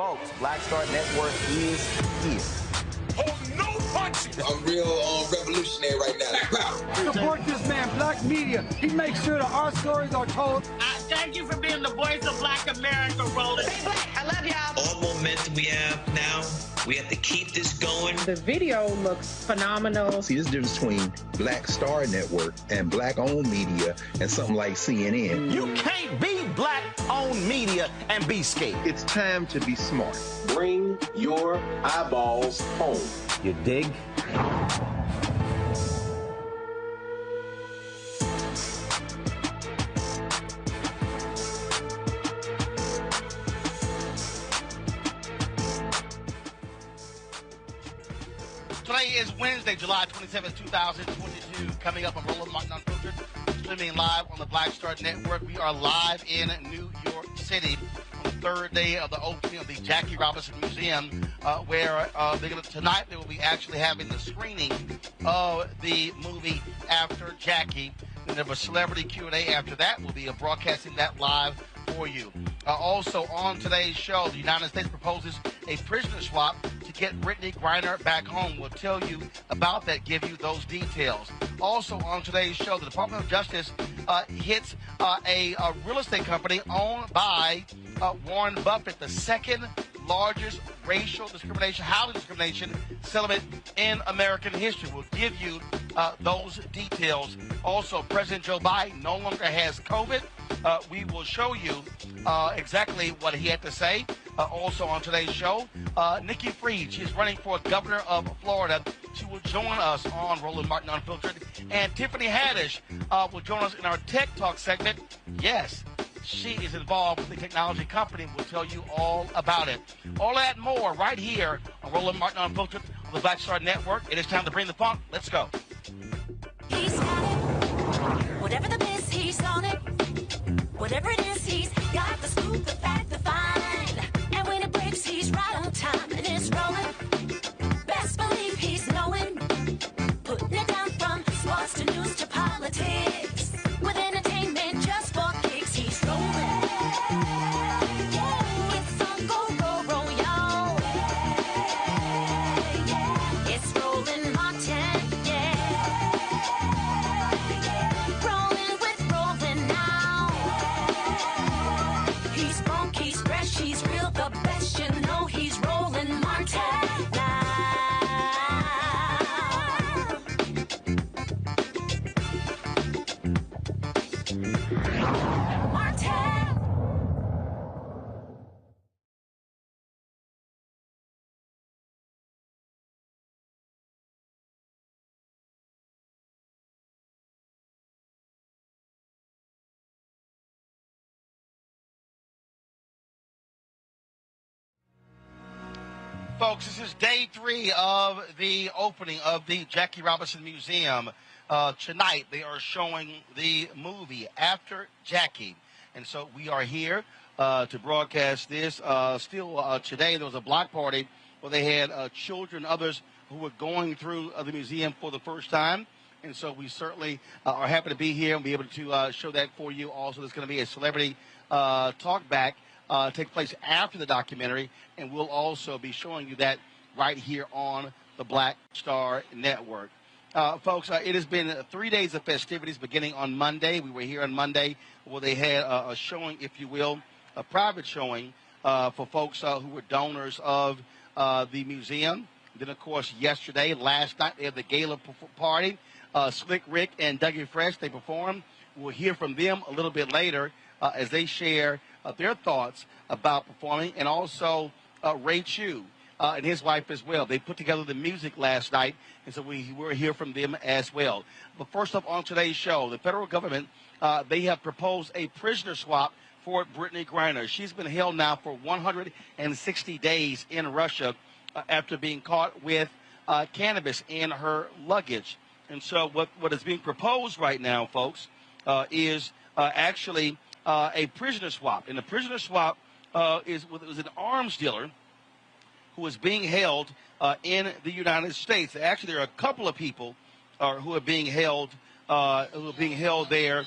Folks, Black Star Network is here. Oh, no punches! I'm real revolutionary right now. Support this man, Black Media. He makes sure that our stories are told. Thank you for being the voice of Black America, Roland. Stay black. I love y'all. All momentum we have now, we have to keep this going. The video looks phenomenal. See, there's a difference between Black Star Network and Black-owned media and something like CNN. You can't be Black-owned media and be scared. It's time to be smart. Bring your eyeballs home. You dig? Today is Wednesday, July 27, 2022. Coming up on Roland Unfiltered, streaming live on the Black Star Network. We are live in New York City on the third day of the opening of the Jackie Robinson Museum, where tonight they will be actually having the screening of the movie After Jackie. And there was a celebrity Q&A after that. We'll be broadcasting that live for you. Also on today's show, the United States proposes a prisoner swap to get Brittney Griner back home. We'll tell you about that, give you those details. Also on today's show, the Department of Justice hits a real estate company owned by Warren Buffett, the second largest racial discrimination, housing discrimination settlement in American history. We'll give you those details. Also, President Joe Biden no longer has COVID. We will show you exactly what he had to say. Also on today's show, Nikki Fried, she's running for governor of Florida. She will join us on Roland Martin Unfiltered. And Tiffany Haddish will join us in our Tech Talk segment. Yes, she is involved with the technology company. We'll tell you all about it. All that and more right here on Roland Martin Unfiltered on the Black Star Network. It is time to bring the funk. Let's go. He's got it. Whatever the miss, he's on it. Whatever it is, he's got the scoop, the fact, the find. And when it breaks, he's right on time and it's rolling. Best believe he's knowing. Putting it down from sports to news to politics. With entertainment just for kicks, he's rolling. Yeah, it's on go, y'all. Yeah, it's Roland Martin, yeah. Rolling with Roland now. He's funk, he's fresh, he's real, the best, you know he's Roland Martin now. Folks, this is day 3 of the opening of the Jackie Robinson Museum. Tonight, they are showing the movie After Jackie. And so we are here to broadcast this. Today, there was a block party where they had children, others who were going through the museum for the first time. And so we certainly are happy to be here and be able to show that for you. Also, there's going to be a celebrity talk back. Take place after the documentary, and we'll also be showing you that right here on the Black Star Network. Folks, it has been 3 days of festivities beginning on Monday. We were here on Monday where they had a showing, if you will, a private showing for folks who were donors of the museum. Then, of course, last night, they had the gala party. Slick Rick and Dougie Fresh, they performed. We'll hear from them a little bit later as they share their thoughts about performing, and also Ray Chu and his wife as well. They put together the music last night, and so we will hear from them as well. But first up on today's show, the federal government, they have proposed a prisoner swap for Brittney Griner. She's been held now for 160 days in Russia after being caught with cannabis in her luggage. And so what is being proposed right now, folks, is actually a prisoner swap. And the prisoner swap was an arms dealer who is being held in the United States. Actually, there are a couple of people who are being held there.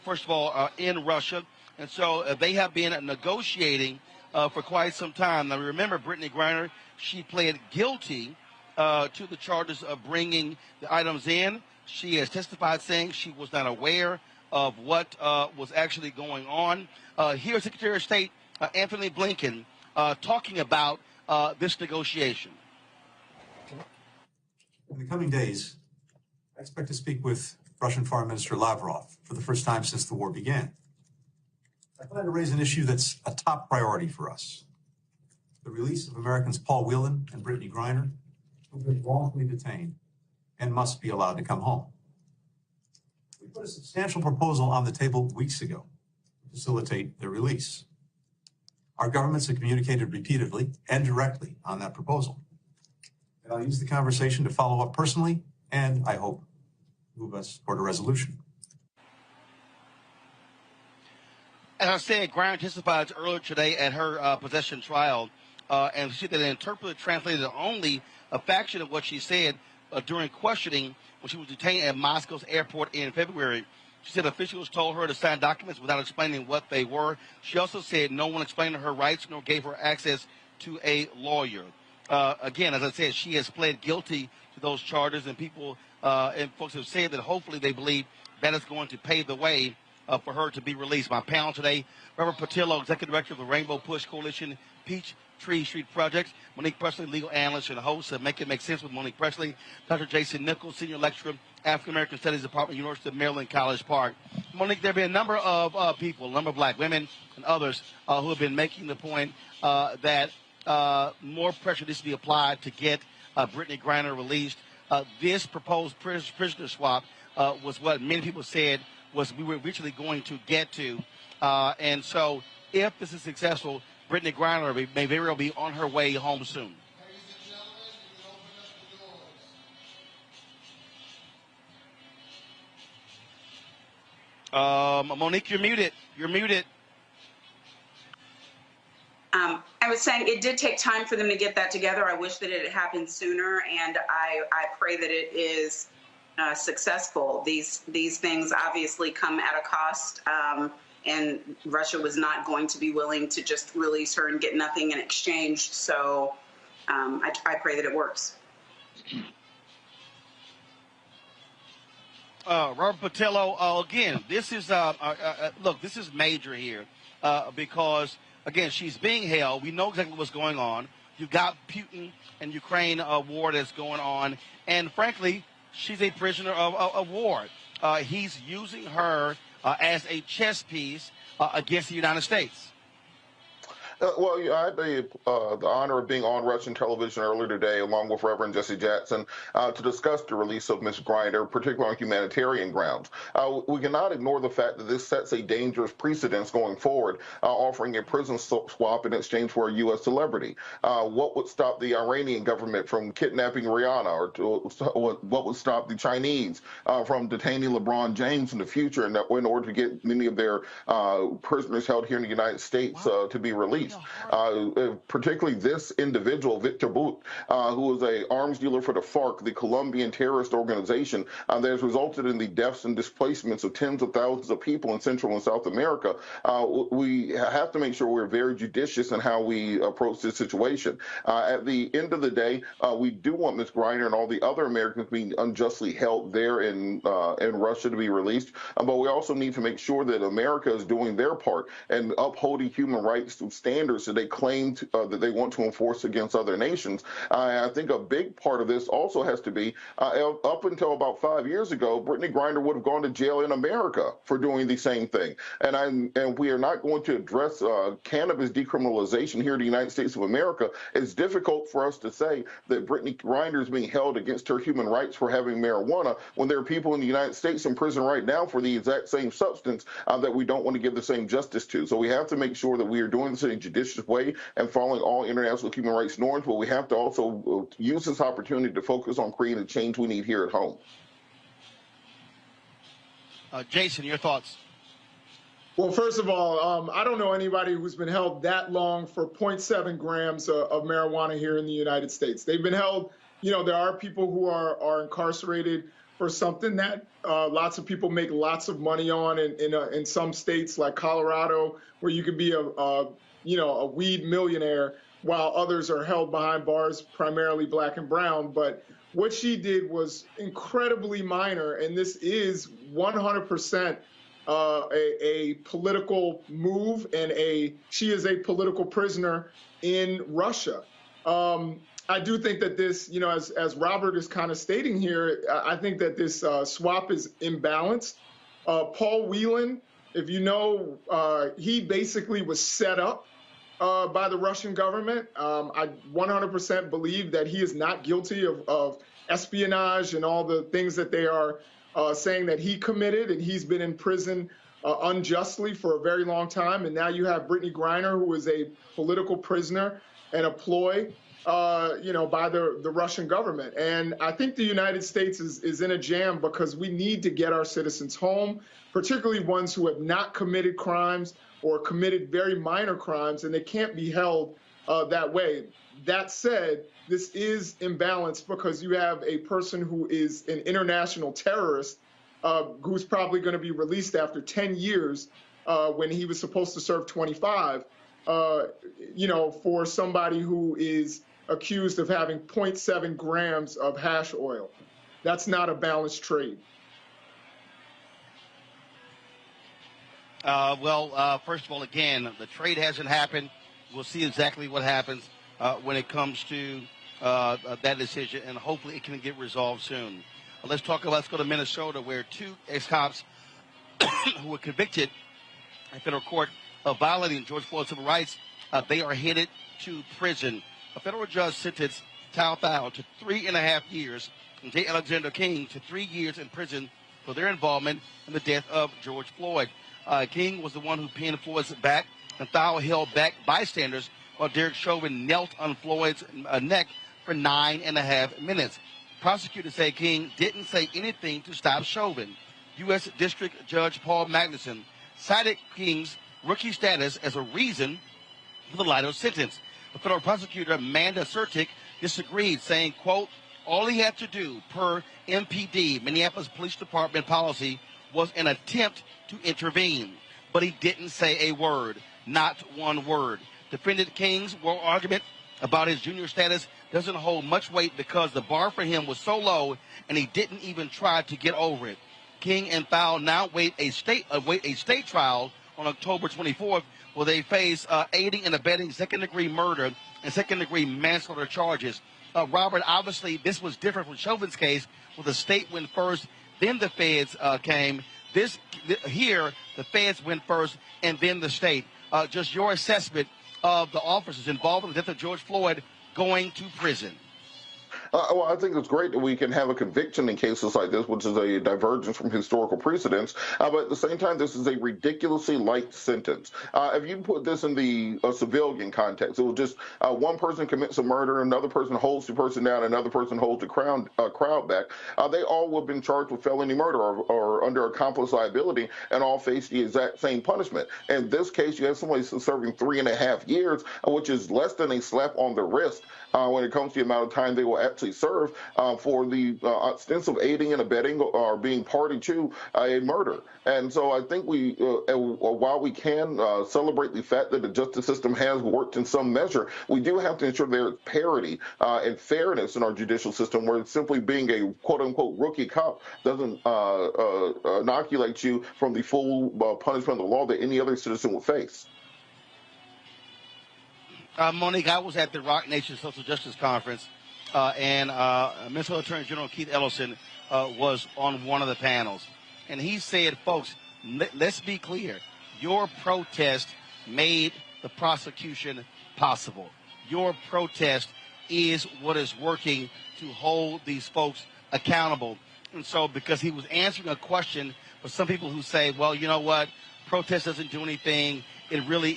First of all, in Russia, and so they have been negotiating for quite some time. Now, remember, Brittney Griner, she pled guilty to the charges of bringing the items in. She has testified saying she was not aware of what was actually going on. Here's Secretary of State Anthony Blnken talking about this negotiation. In the coming days, I expect to speak with Russian Foreign Minister Lavrov for the first time since the war began. I plan to raise an issue that's a top priority for us: the release of Americans Paul Whelan and Brittney Griner, who've been wrongfully detained and must be allowed to come home. We put a substantial proposal on the table weeks ago to facilitate their release. Our governments have communicated repeatedly and directly on that proposal. And I'll use the conversation to follow up personally and, I hope, move us toward a resolution. As I said, Griner testified earlier today at her possession trial, and she said that interpreter translated only a fraction of what she said during questioning when she was detained at Moscow's airport in February. She said officials told her to sign documents without explaining what they were. She also said no one explained her rights nor gave her access to a lawyer. Again, as I said, she has pled guilty to those charges, and people and folks have said that hopefully they believe that is going to pave the way for her to be released. My panel today, Robert Patillo, Executive Director of the Rainbow Push Coalition, Peachtree Street Projects, Monique Presley, legal analyst and host of Make It Make Sense with Monique Presley, Dr. Jason Nichols, Senior Lecturer, African American Studies Department, University of Maryland, College Park. Monique, there have been a number of people, a number of black women and others who have been making the point that more pressure needs to be applied to get Brittney Griner released. This proposed prisoner swap was what many people said was we were eventually going to get to. And so if this is successful, Brittney Griner may very well be on her way home soon. Monique, you're muted. You're muted. I was saying it did take time for them to get that together. I wish that it had happened sooner, and I pray that it is successful. These things obviously come at a cost, and Russia was not going to be willing to just release her and get nothing in exchange. So I pray that it works. Robert Patillo, again, this is look, this is major here because, again, she's being held. We know exactly what's going on. You've got Putin and Ukraine war that's going on, and frankly, she's a prisoner of war. He's using her as a chess piece against the United States. Well, I had the honor of being on Russian television earlier today, along with Reverend Jesse Jackson, to discuss the release of Ms. Griner, particularly on humanitarian grounds. We cannot ignore the fact that this sets a dangerous precedence going forward, offering a prison swap in exchange for a U.S. celebrity. What would stop the Iranian government from kidnapping Rihanna, or what would stop the Chinese from detaining LeBron James in the future in order to get many of their prisoners held here in the United States to be released? Particularly this individual, Victor Bout, who is an arms dealer for the FARC, the Colombian terrorist organization that has resulted in the deaths and displacements of tens of thousands of people in Central and South America. We have to make sure we're very judicious in how we approach this situation. At the end of the day, we do want Ms. Griner and all the other Americans being unjustly held there in Russia to be released, but we also need to make sure that America is doing their part and upholding human rights standards that they claim that they want to enforce against other nations. I think a big part of this also has to be up until about 5 years ago, Brittney Griner would have gone to jail in America for doing the same thing. And we are not going to address cannabis decriminalization here in the United States of America. It's difficult for us to say that Brittney Griner is being held against her human rights for having marijuana when there are people in the United States in prison right now for the exact same substance that we don't want to give the same justice to. So we have to make sure that we are doing this in a judicious way and following all international human rights norms, but we have to also use this opportunity to focus on creating the change we need here at home. Jason, your thoughts? Well, first of all, I don't know anybody who's been held that long for 0.7 grams of marijuana here in the United States. They've been held, there are people who are incarcerated for something that lots of people make lots of money on in some states like Colorado, where you can be a weed millionaire while others are held behind bars, primarily black and brown. But what she did was incredibly minor, and this is 100% a political move, and she is a political prisoner in Russia. I do think that this, as Robert is kind of stating here, I think that this swap is imbalanced. Paul Whelan, if you know, he basically was set up by the Russian government. I 100% believe that he is not guilty of espionage and all the things that they are saying that he committed, and he's been in prison unjustly for a very long time. And now you have Brittney Griner, who is a political prisoner and a ploy, by the Russian government. And I think the United States is in a jam because we need to get our citizens home, particularly ones who have not committed crimes or committed very minor crimes, and they can't be held that way. That said, this is imbalanced because you have a person who is an international terrorist who's probably going to be released after 10 years when he was supposed to serve 25, for somebody who is accused of having 0.7 grams of hash oil. That's not a balanced trade. First of all, again, the trade hasn't happened. We'll see exactly what happens when it comes to that decision, and hopefully it can get resolved soon. Let's go to Minnesota, where two ex-cops who were convicted in federal court of violating George Floyd's civil rights, they are headed to prison. A federal judge sentenced Tal Thao to 3.5 years and J. Alexander King to 3 years in prison for their involvement in the death of George Floyd. King was the one who pinned Floyd's back, and Thao held back bystanders while Derek Chauvin knelt on Floyd's neck for 9.5 minutes. Prosecutors say King didn't say anything to stop Chauvin. U.S. District Judge Paul Magnuson cited King's rookie status as a reason for the lighter sentence. The federal prosecutor, Amanda Sertic, disagreed, saying, quote, all he had to do, per MPD, Minneapolis Police Department policy, was an attempt to intervene. But he didn't say a word, not one word. Defendant King's oral argument about his junior status doesn't hold much weight because the bar for him was so low and he didn't even try to get over it. King and Thao now wait a state trial on October 24th, where they face aiding and abetting second-degree murder and second-degree manslaughter charges. Robert, obviously, this was different from Chauvin's case, where the state went first, then the feds came. Here, the feds went first, and then the state. Just your assessment of the officers involved in the death of George Floyd going to prison. Well, I think it's great that we can have a conviction in cases like this, which is a divergence from historical precedents. But at the same time, this is a ridiculously light sentence. If you put this in the civilian context, it will just one person commits a murder, another person holds the person down, another person holds the crowd back. They all would have been charged with felony murder or under accomplice liability and all face the exact same punishment. In this case, you have somebody serving 3.5 years, which is less than a slap on the wrist when it comes to the amount of time they will actually serve for the extensive aiding and abetting or being party to a murder. And so I think while we can celebrate the fact that the justice system has worked in some measure, we do have to ensure there is parity and fairness in our judicial system, where simply being a quote-unquote rookie cop doesn't inoculate you from the full punishment of the law that any other citizen would face. Monique, I was at the Rock Nation Social Justice Conference, and Minnesota Attorney General Keith Ellison was on one of the panels. And he said, folks, let's be clear. Your protest made the prosecution possible. Your protest is what is working to hold these folks accountable. And so because he was answering a question for some people who say, well, you know what, protest doesn't do anything. It really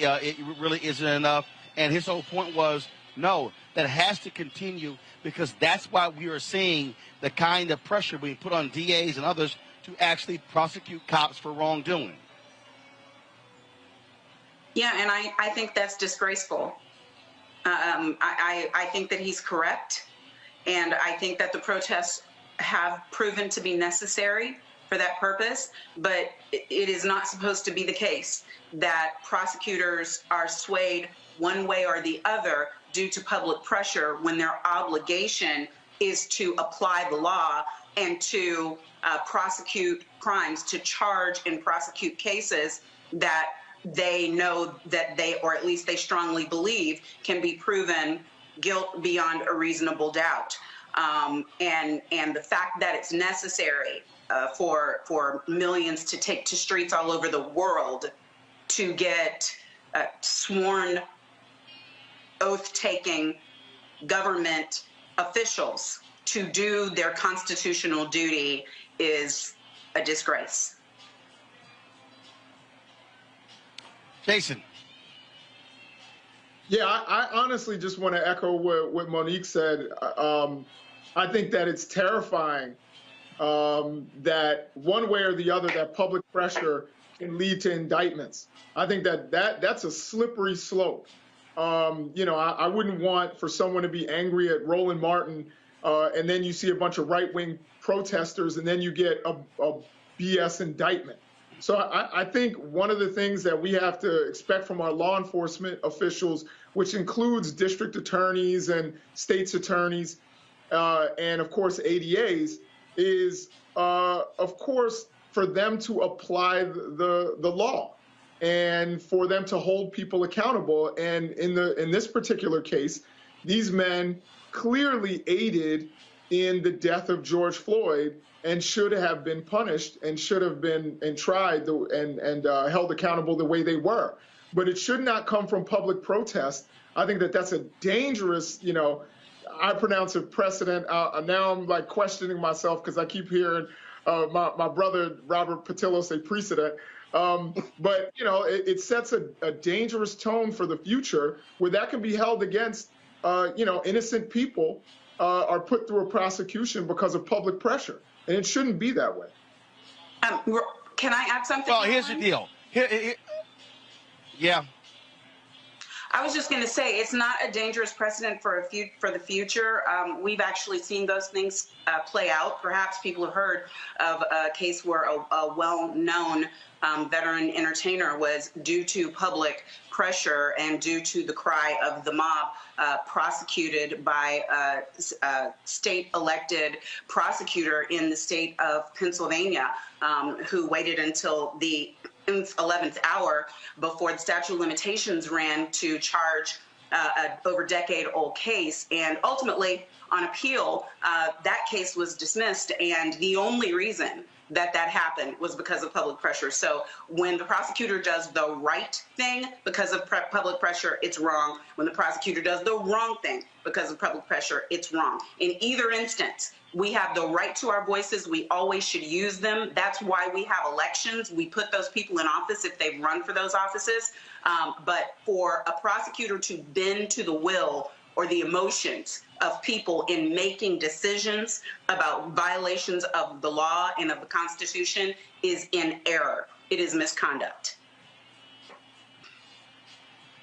isn't enough. And his whole point was, no, that has to continue, because that's why we are seeing the kind of pressure being put on DAs and others to actually prosecute cops for wrongdoing. Yeah, and I think that's disgraceful. I think that he's correct, and I think that the protests have proven to be necessary for that purpose, but it is not supposed to be the case that prosecutors are swayed one way or the other due to public pressure when their obligation is to apply the law and to prosecute crimes, to charge and prosecute cases that they know that they, or at least they strongly believe, can be proven guilt beyond a reasonable doubt. And the fact that it's necessary for millions to take to streets all over the world to get sworn oath-taking government officials to do their constitutional duty is a disgrace. Jason. Yeah, I honestly just want to echo what Monique said. I think that it's terrifying that one way or the other that public pressure can lead to indictments. I think that's a slippery slope. I wouldn't want for someone to be angry at Roland Martin and then you see a bunch of right-wing protesters and then you get a BS indictment. So I think one of the things that we have to expect from our law enforcement officials, which includes district attorneys and state's attorneys, and of course ADAs, is of course for them to apply the law and for them to hold people accountable. And in this particular case, these men clearly aided in the death of George Floyd and should have been punished and should have been tried and held accountable the way they were. But it should not come from public protest. I think that's a dangerous, I pronounce it precedent. Now I'm like questioning myself because I keep hearing my brother Robert Patillo say precedent. But, it sets a dangerous tone for the future where that can be held against, innocent people are put through a prosecution because of public pressure. And it shouldn't be that way. Can I add something? Well, here's the deal. Yeah. I was just going to say it's not a dangerous precedent for the future. We've actually seen those things play out. Perhaps people have heard of a case where a well-known veteran entertainer was, due to public pressure and due to the cry of the mob, prosecuted by a state-elected prosecutor in the state of Pennsylvania, who waited until the 11th hour before the statute of limitations ran to charge an over-decade-old case. And ultimately, on appeal, that case was dismissed, and the only reason that happened was because of public pressure. So when the prosecutor does the right thing because of public pressure, it's wrong. When the prosecutor does the wrong thing because of public pressure, it's wrong. In either instance, we have the right to our voices. We always should use them. That's why we have elections. We put those people in office if they've run for those offices. But for a prosecutor to bend to the will or the emotions of people in making decisions about violations of the law and of the Constitution is in error. It is misconduct.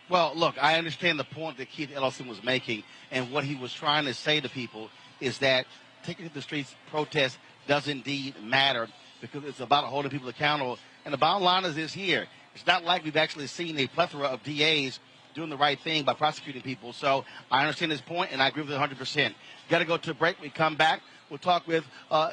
Well, look, I understand the point that Keith Ellison was making, and what he was trying to say to people is that taking to the streets protest does indeed matter because it's about holding people accountable. And the bottom line is this here. It's not like we've actually seen a plethora of DAs doing the right thing by prosecuting people. So I understand his point, and I agree with it 100%. Got to go to a break. We come back. We'll talk with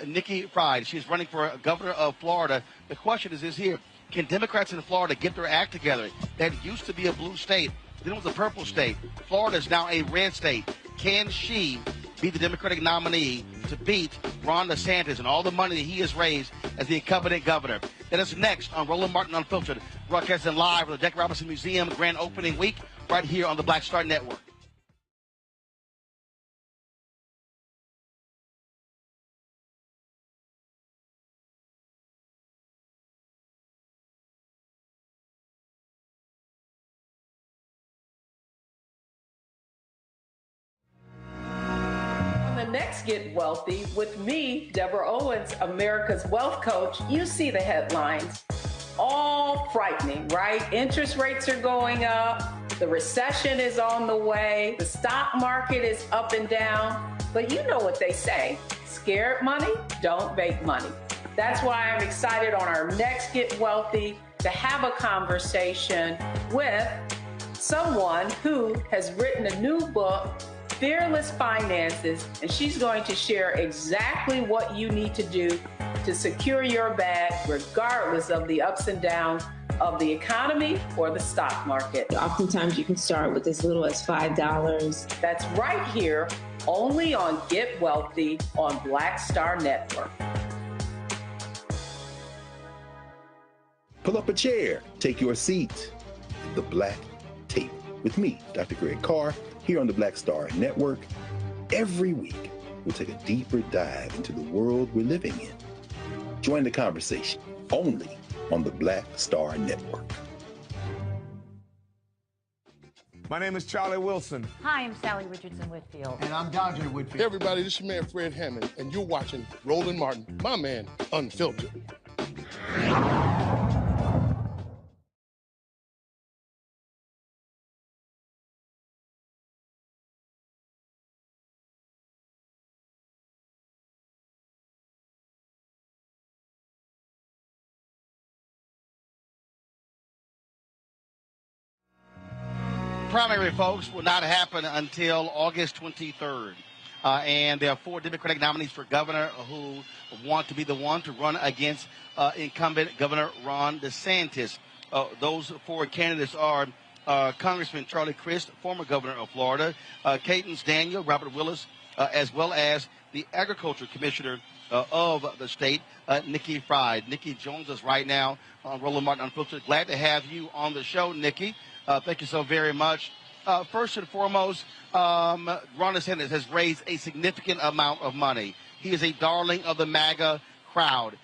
Nikki Fried. She's running for governor of Florida. The question is this here. Can Democrats in Florida get their act together? That used to be a blue state. Then it was a purple state. Florida is now a red state. Can she be the Democratic nominee to beat Ron DeSantis and all the money that he has raised as the incumbent governor? That is next on Roland Martin Unfiltered, broadcasting live from the Jackie Robinson Museum grand opening week right here on the Black Star Network. Next Get Wealthy with me, Deborah Owens, America's Wealth Coach. You see the headlines, all frightening, right? Interest rates are going up. The recession is on the way. The stock market is up and down. But you know what they say, scared money don't make money. That's why I'm excited on our next Get Wealthy to have a conversation with someone who has written a new book, Fearless Finances, and she's going to share exactly what you need to do to secure your bag regardless of the ups and downs of the economy or the stock market. Oftentimes you can start with as little as $5. That's right here, only on Get Wealthy on Black Star Network. Pull up a chair, take your seat. The Black Tape with me, Dr. Greg Carr, here on the Black Star Network. Every week, we'll take a deeper dive into the world we're living in. Join the conversation only on the Black Star Network. My name is Charlie Wilson. Hi, I'm Sally Richardson Whitfield. And I'm Dodger Whitfield. Hey, everybody, this is your man Fred Hammond, and you're watching Roland Martin, my man, Unfiltered. Primary, folks, will not happen until August 23rd. And there are 4 Democratic nominees for governor who want to be the one to run against incumbent Governor Ron DeSantis. Those 4 candidates are Congressman Charlie Crist, former governor of Florida, Cadence Daniel, Robert Willis, as well as the Agriculture Commissioner of the state, Nikki Fried. Nikki joins us right now on Roland Martin Unfiltered. Glad to have you on the show, Nikki. Thank you so very much. First and foremost, Ron DeSantis has raised a significant amount of money. He is a darling of the MAGA crowd.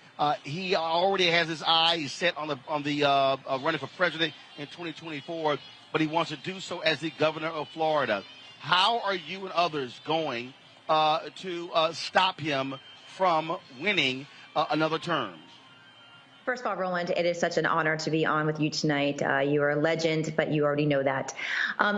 He already has his eyes set on the running for president in 2024, but he wants to do so as the governor of Florida. How are you and others going to stop him from winning another term? First of all, Roland, it is such an honor to be on with you tonight. You are a legend, but you already know that.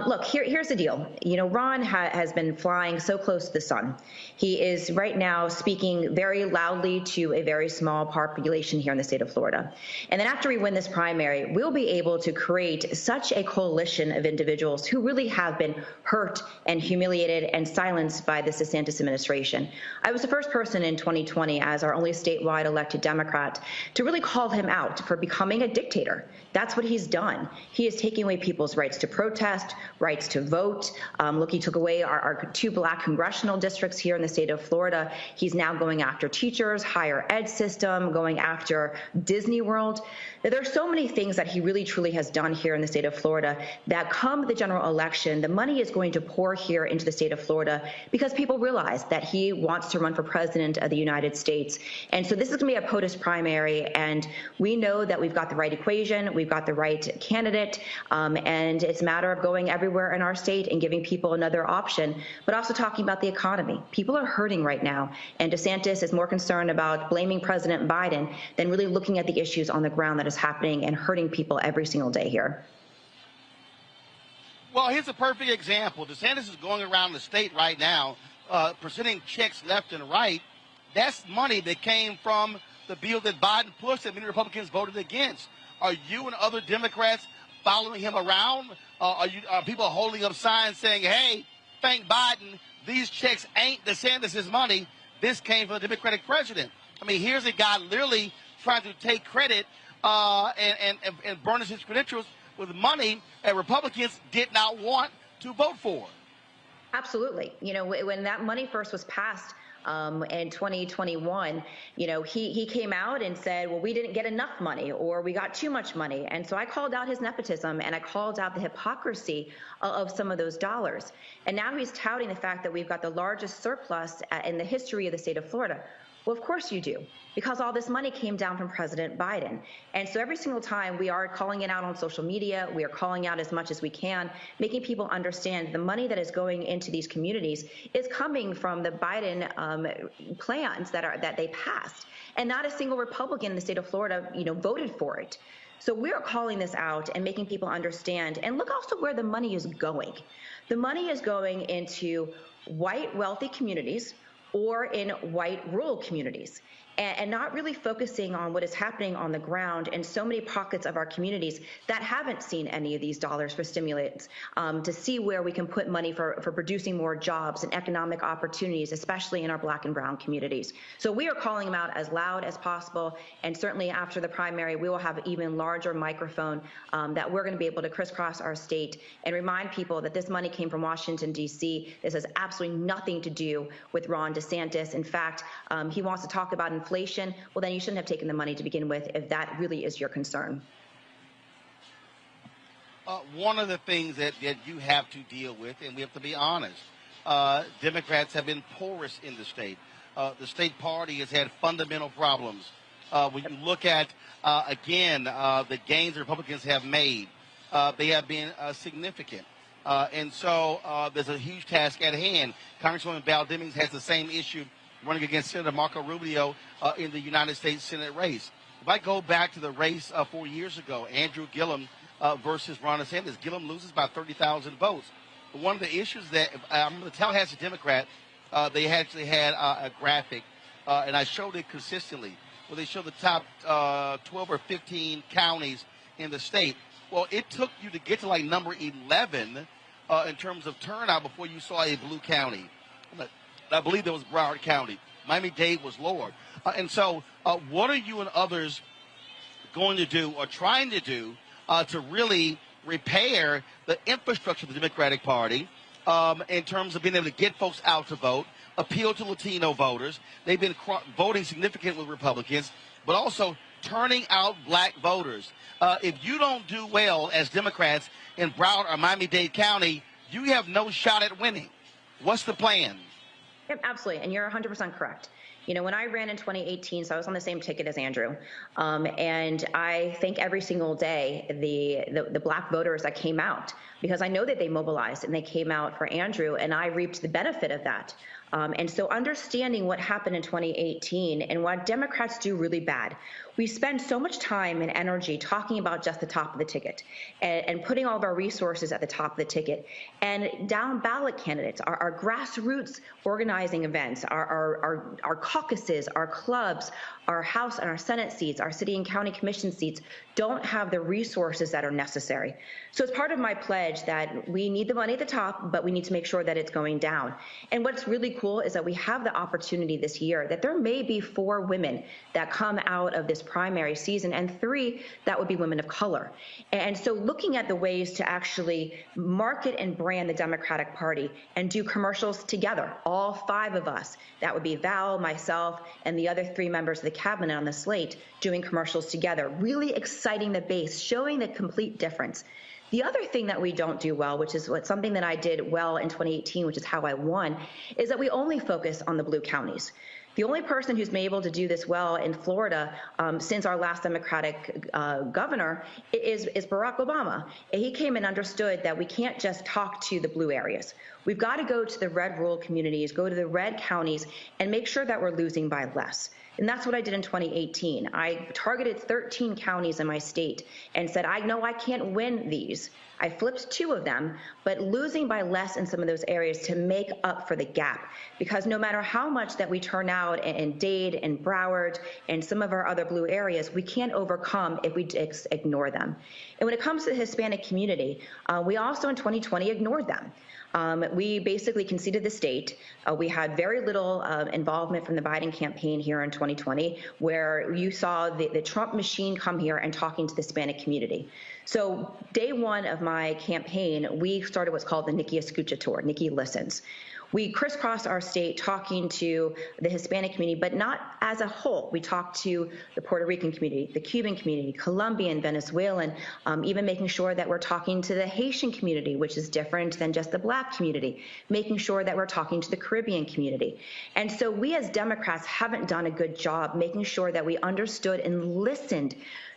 Look, here's the deal. You know, Ron has been flying so close to the sun. He is right now speaking very loudly to a very small population here in the state of Florida. And then after we win this primary, we'll be able to create such a coalition of individuals who really have been hurt and humiliated and silenced by this DeSantis administration. I was the first person in 2020 as our only statewide elected Democrat to really call him out for becoming a dictator. That's what he's done. He is taking away people's rights to protest, rights to vote. Look, he took away our 2 Black congressional districts here in the state of Florida. He's now going after teachers, higher ed system, going after Disney World. There are so many things that he really truly has done here in the state of Florida that come the general election, the money is going to pour here into the state of Florida because people realize that he wants to run for president of the United States. And so this is going to be a POTUS primary, and we know that we've got the right equation, we've got the right candidate, and it's a matter of going everywhere in our state and giving people another option, but also talking about the economy. People are hurting right now, and DeSantis is more concerned about blaming President Biden than really looking at the issues on the ground that is happening and hurting people every single day here. Well, here's a perfect example. DeSantis is going around the state right now, presenting checks left and right. That's money that came from the bill that Biden pushed that many Republicans voted against. Are you and other Democrats following him around? Are people holding up signs saying, hey, thank Biden, these checks ain't DeSantis' money. This came from the Democratic president. I mean, here's a guy literally trying to take credit and burnish his credentials with money that Republicans did not want to vote for. Absolutely. You know, when that money first was passed in 2021, you know, he came out and said, well, we didn't get enough money or we got too much money. And so I called out his nepotism and I called out the hypocrisy of some of those dollars. And now he's touting the fact that we've got the largest surplus in the history of the state of Florida. Well, of course you do, because all this money came down from President Biden. And so every single time we are calling it out on social media, we are calling out as much as we can, making people understand the money that is going into these communities is coming from the Biden plans that they passed. And not a single Republican in the state of Florida, you know, voted for it. So we're calling this out and making people understand. And look also where the money is going. The money is going into white wealthy communities or in white rural communities, and not really focusing on what is happening on the ground in so many pockets of our communities that haven't seen any of these dollars for stimulants, to see where we can put money for producing more jobs and economic opportunities, especially in our Black and brown communities. So we are calling them out as loud as possible, and certainly after the primary, we will have an even larger microphone that we're going to be able to crisscross our state and remind people that this money came from Washington, D.C. This has absolutely nothing to do with Ron DeSantis. In fact, he wants to talk about inflation. Well, then you shouldn't have taken the money to begin with if that really is your concern. One of the things that you have to deal with, and we have to be honest, Democrats have been porous in the state. The state party has had fundamental problems. When you look at, again, the gains the Republicans have made, they have been significant. And so there's a huge task at hand. Congresswoman Val Demings has the same issue running against Senator Marco Rubio in the United States Senate race. If I go back to the race 4 years ago, Andrew Gillum versus Ron DeSantis, Gillum loses by 30,000 votes. But one of the issues that the Tallahassee Democrat, they actually had a graphic, and I showed it consistently, where they show the top 12 or 15 counties in the state. Well, it took you to get to like number 11 in terms of turnout before you saw a blue county. I believe that was Broward County. Miami-Dade was lower. And so what are you and others going to do or trying to do to really repair the infrastructure of the Democratic Party in terms of being able to get folks out to vote, appeal to Latino voters? They've been voting significantly with Republicans, but also turning out Black voters. If you don't do well as Democrats in Broward or Miami-Dade County, you have no shot at winning. What's the plan? Yep, absolutely, and you're 100% correct. You know, when I ran in 2018, so I was on the same ticket as Andrew, and I thank every single day the Black voters that came out, because I know that they mobilized and they came out for Andrew, and I reaped the benefit of that. And so understanding what happened in 2018 and what Democrats do really bad, we spend so much time and energy talking about just the top of the ticket and putting all of our resources at the top of the ticket. And down ballot candidates, our grassroots organizing events, our caucuses, our clubs, our House and our Senate seats, our city and county commission seats don't have the resources that are necessary. So it's part of my pledge that we need the money at the top, but we need to make sure that it's going down. And what's really cool is that we have the opportunity this year that there may be 4 women that come out of this primary season, and 3 that would be women of color. And so looking at the ways to actually market and brand the Democratic Party and do commercials together, all 5 of us, that would be Val, myself, and the other 3 members of the cabinet on the slate doing commercials together, really exciting the base, showing the complete difference. The other thing that we don't do well, which is something that I did well in 2018, which is how I won, is that we only focus on the blue counties. The only person who's been able to do this well in Florida since our last Democratic governor is Barack Obama. He came and understood that we can't just talk to the blue areas. We've got to go to the red rural communities, go to the red counties, and make sure that we're losing by less. And that's what I did in 2018. I targeted 13 counties in my state and said, I know I can't win these. I flipped 2 of them, but losing by less in some of those areas to make up for the gap. Because no matter how much that we turn out in Dade and Broward and some of our other blue areas, we can't overcome if we ignore them. And when it comes to the Hispanic community, we also in 2020 ignored them. We basically conceded the state. We had very little involvement from the Biden campaign here in 2020, where you saw the Trump machine come here and talking to the Hispanic community. So day 1 of my campaign, we started what's called the Nikki Escucha Tour, Nikki Listens. We crisscrossed our state talking to the Hispanic community, but not as a whole. We talked to the Puerto Rican community, the Cuban community, Colombian, Venezuelan, even making sure that we're talking to the Haitian community, which is different than just the Black community, making sure that we're talking to the Caribbean community. And so we as Democrats haven't done a good job making sure that we understood and listened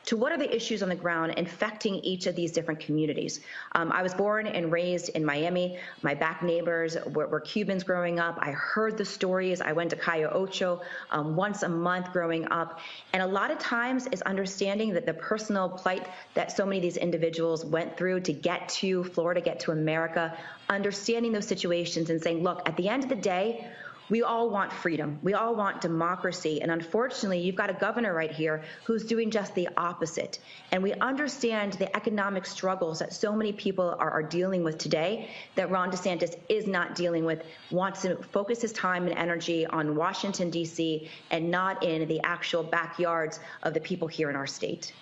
to what are the issues on the ground infecting each of these different communities. I was born and raised in Miami. My back neighbors were Cubans growing up. I heard the stories. I went to Cayo Ocho once a month growing up. And a lot of times is understanding that the personal plight that so many of these individuals went through to get to Florida, get to America, understanding those situations and saying, look, at the end of the day, we all want freedom. We all want democracy. And unfortunately, you've got a governor right here who's doing just the opposite. And we understand the economic struggles that so many people are dealing with today that Ron DeSantis is not dealing with, wants to focus his time and energy on Washington, D.C., and not in the actual backyards of the people here in our state.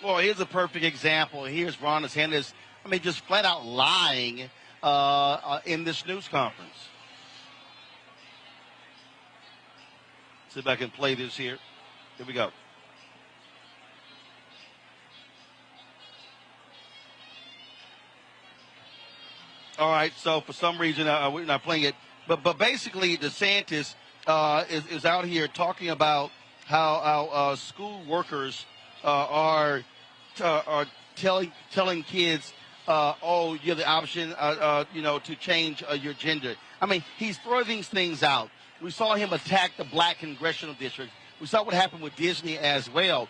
Well, here's a perfect example. Here's Ron DeSantis, just flat out lying in this news conference. See if I can play this here. Here we go. All right, so for some reason we're not playing it, but basically DeSantis is out here talking about how school workers are telling kids, oh, you're the option, to change your gender. He's throwing these things out. We saw him attack the black congressional district. We saw what happened with Disney as well.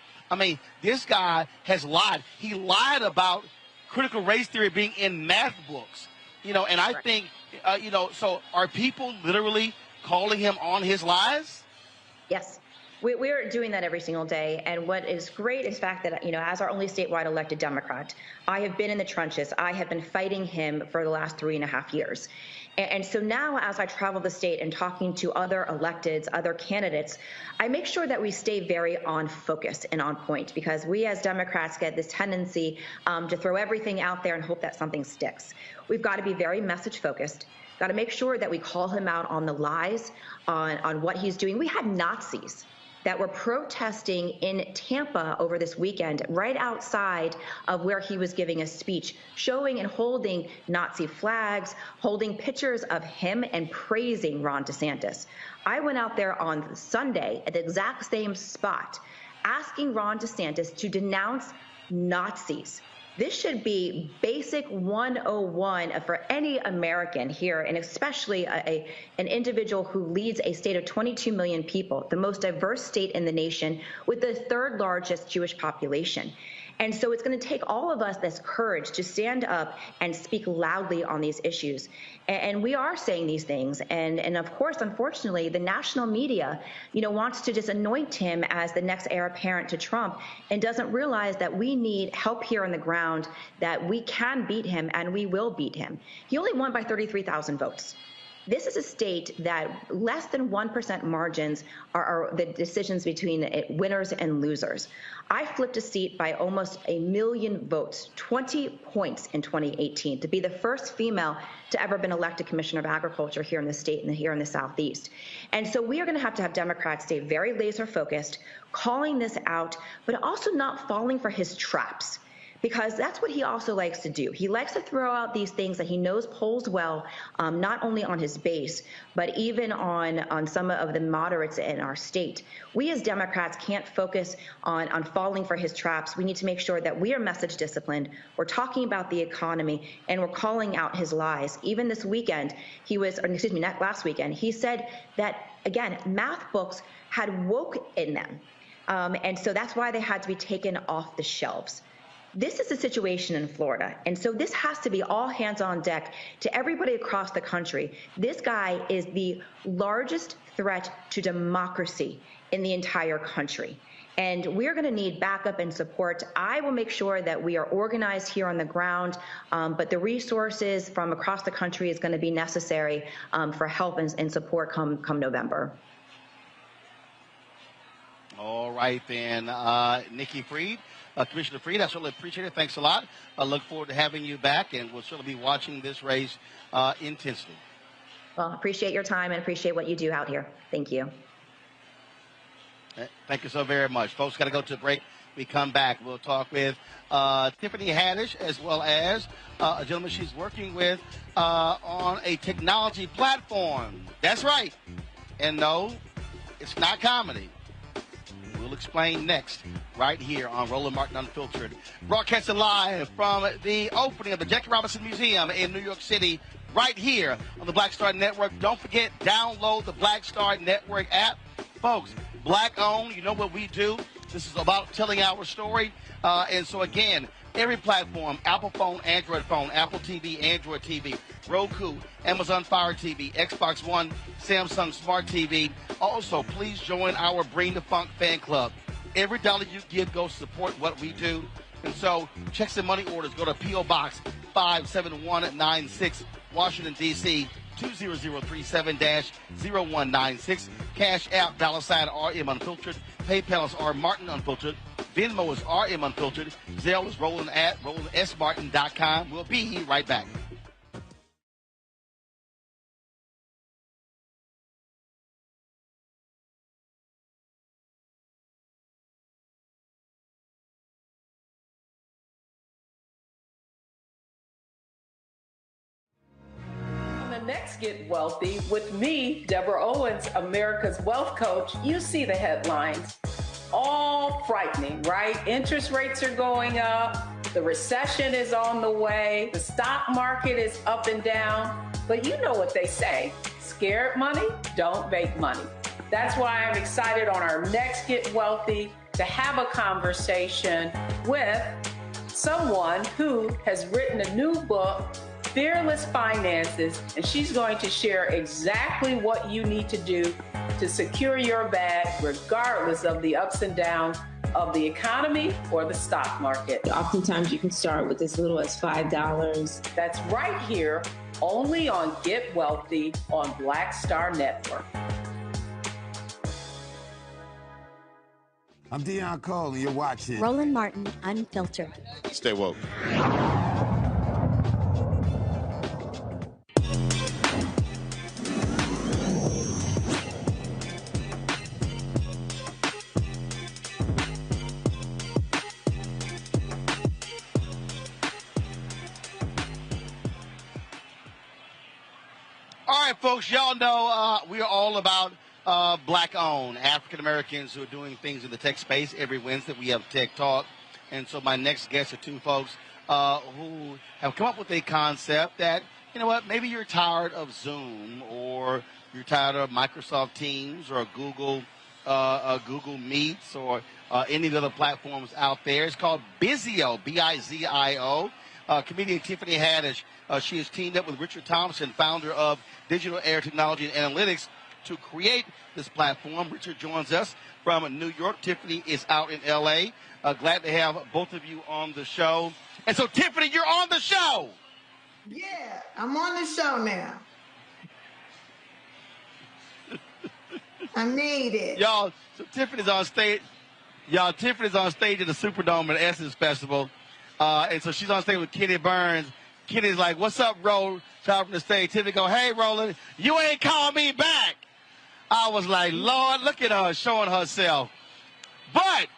This guy has lied. He lied about critical race theory being in math books. And I think, so are people literally calling him on his lies? Yes. We're doing that every single day. And what is great is the fact that, as our only statewide elected Democrat, I have been in the trenches. I have been fighting him for the last 3.5 years. And so now as I travel the state and talking to other electeds, other candidates, I make sure that we stay very on focus and on point, because we as Democrats get this tendency to throw everything out there and hope that something sticks. We've got to be very message focused. Got to make sure that we call him out on the lies, on what he's doing. We had Nazis that were protesting in Tampa over this weekend, right outside of where he was giving a speech, showing and holding Nazi flags, holding pictures of him and praising Ron DeSantis. I went out there on Sunday at the exact same spot, asking Ron DeSantis to denounce Nazis. This should be basic 101 for any American here, and especially an individual who leads a state of 22 million people, the most diverse state in the nation with the third largest Jewish population. And so it's going to take all of us this courage to stand up and speak loudly on these issues. And we are saying these things. And of course, unfortunately, the national media, wants to just anoint him as the next heir apparent to Trump and doesn't realize that we need help here on the ground, that we can beat him and we will beat him. He only won by 33,000 votes. This is a state that less than 1% margins are the decisions between winners and losers. I flipped a seat by almost 1 million votes, 20 points in 2018, to be the first female to ever been elected Commissioner of Agriculture here in the state and here in the Southeast. And so we are going to have Democrats stay very laser focused, calling this out, but also not falling for his traps, because that's what he also likes to do. He likes to throw out these things that he knows polls well, not only on his base, but even on some of the moderates in our state. We as Democrats can't focus on falling for his traps. We need to make sure that we are message disciplined. We're talking about the economy, and we're calling out his lies. Even this weekend, last weekend, he said that, again, math books had woke in them. And so that's why they had to be taken off the shelves. This is the situation in Florida, and so this has to be all hands on deck to everybody across the country. This guy is the largest threat to democracy in the entire country, and we're going to need backup and support. I will make sure that we are organized here on the ground, but the resources from across the country is going to be necessary for help and support come November. All right, then, Nikki Fried. Commissioner Fried, I certainly appreciate it. Thanks a lot. I look forward to having you back, and we'll certainly be watching this race intensely. Well, appreciate your time and appreciate what you do out here. Thank you. Thank you so very much. Folks, got to go to a break. We come back. We'll talk with Tiffany Haddish, as well as a gentleman she's working with on a technology platform. That's right. And no, it's not comedy. We'll explain next, right here on Roland Martin Unfiltered. Broadcasting live from the opening of the Jackie Robinson Museum in New York City, right here on the Black Star Network. Don't forget, download the Black Star Network app. Folks, Black-owned, you know what we do. This is about telling our story. And so, again, every platform, Apple phone, Android phone, Apple TV, Android TV, Roku, Amazon Fire TV, Xbox One, Samsung Smart TV. Also, please join our Bring the Funk fan club. Every dollar you give goes to support what we do. And so, checks and money orders go to P.O. Box 57196, Washington, D.C., 20037-0196. Cash App, $RM Unfiltered. PayPal is R Martin Unfiltered. Venmo is RM Unfiltered. Zelle is Roland at RolandSMartin.com. We'll be right back. Next Get Wealthy with me, Deborah Owens, America's Wealth Coach. You see the headlines, all frightening, right? Interest rates are going up. The recession is on the way. The stock market is up and down. But you know what they say, scared money, don't make money. That's why I'm excited on our Next Get Wealthy to have a conversation with someone who has written a new book, Fearless Finances, and she's going to share exactly what you need to do to secure your bag regardless of the ups and downs of the economy or the stock market. Oftentimes you can start with as little as $5. That's right here, only on Get Wealthy on Black Star Network. I'm Deion Cole, and you're watching Roland Martin Unfiltered. Stay woke. All right, folks, y'all know we are all about Black-owned African-Americans who are doing things in the tech space. Every Wednesday we have Tech Talk. And so my next guests are two folks who have come up with a concept that, you know what, maybe you're tired of Zoom or you're tired of Microsoft Teams or Google Meets or any of the other platforms out there. It's called Bizio, B-I-Z-I-O. Comedian Tiffany Haddish, she has teamed up with Richard Thompson, founder of Digital Air Technology and Analytics, to create this platform. Richard joins us from New York. Tiffany is out in L.A. Glad to have both of you on the show. And so, Tiffany, you're on the show. Yeah, I'm on the show now. I need it. Y'all, so Tiffany's on stage. Y'all, Tiffany's on stage at the Superdome at Essence Festival. And so she's on stage with Kenny Burns. Kenny's like, "What's up, Roland?" Shout from the stage. Tiffany go, "Hey, Roland, you ain't called me back." I was like, Lord, look at her showing herself. But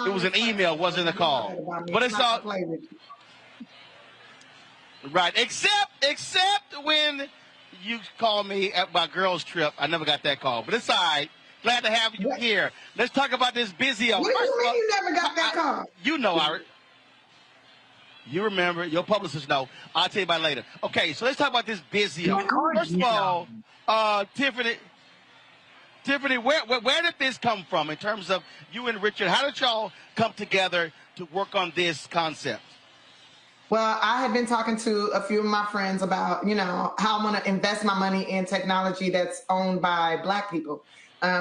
it was an email, wasn't a call. But it's all right. Except when you called me at my girls' trip, I never got that call. But it's all right. Glad to have you here. Let's talk about this Bizio. What do you mean you never got that call? You know, you remember, your publicists know. I'll tell you about it later. Okay, so let's talk about this Bizio. First of all, Tiffany, where did this come from in terms of you and Richard? How did y'all come together to work on this concept? Well, I had been talking to a few of my friends about, how I want to invest my money in technology that's owned by Black people.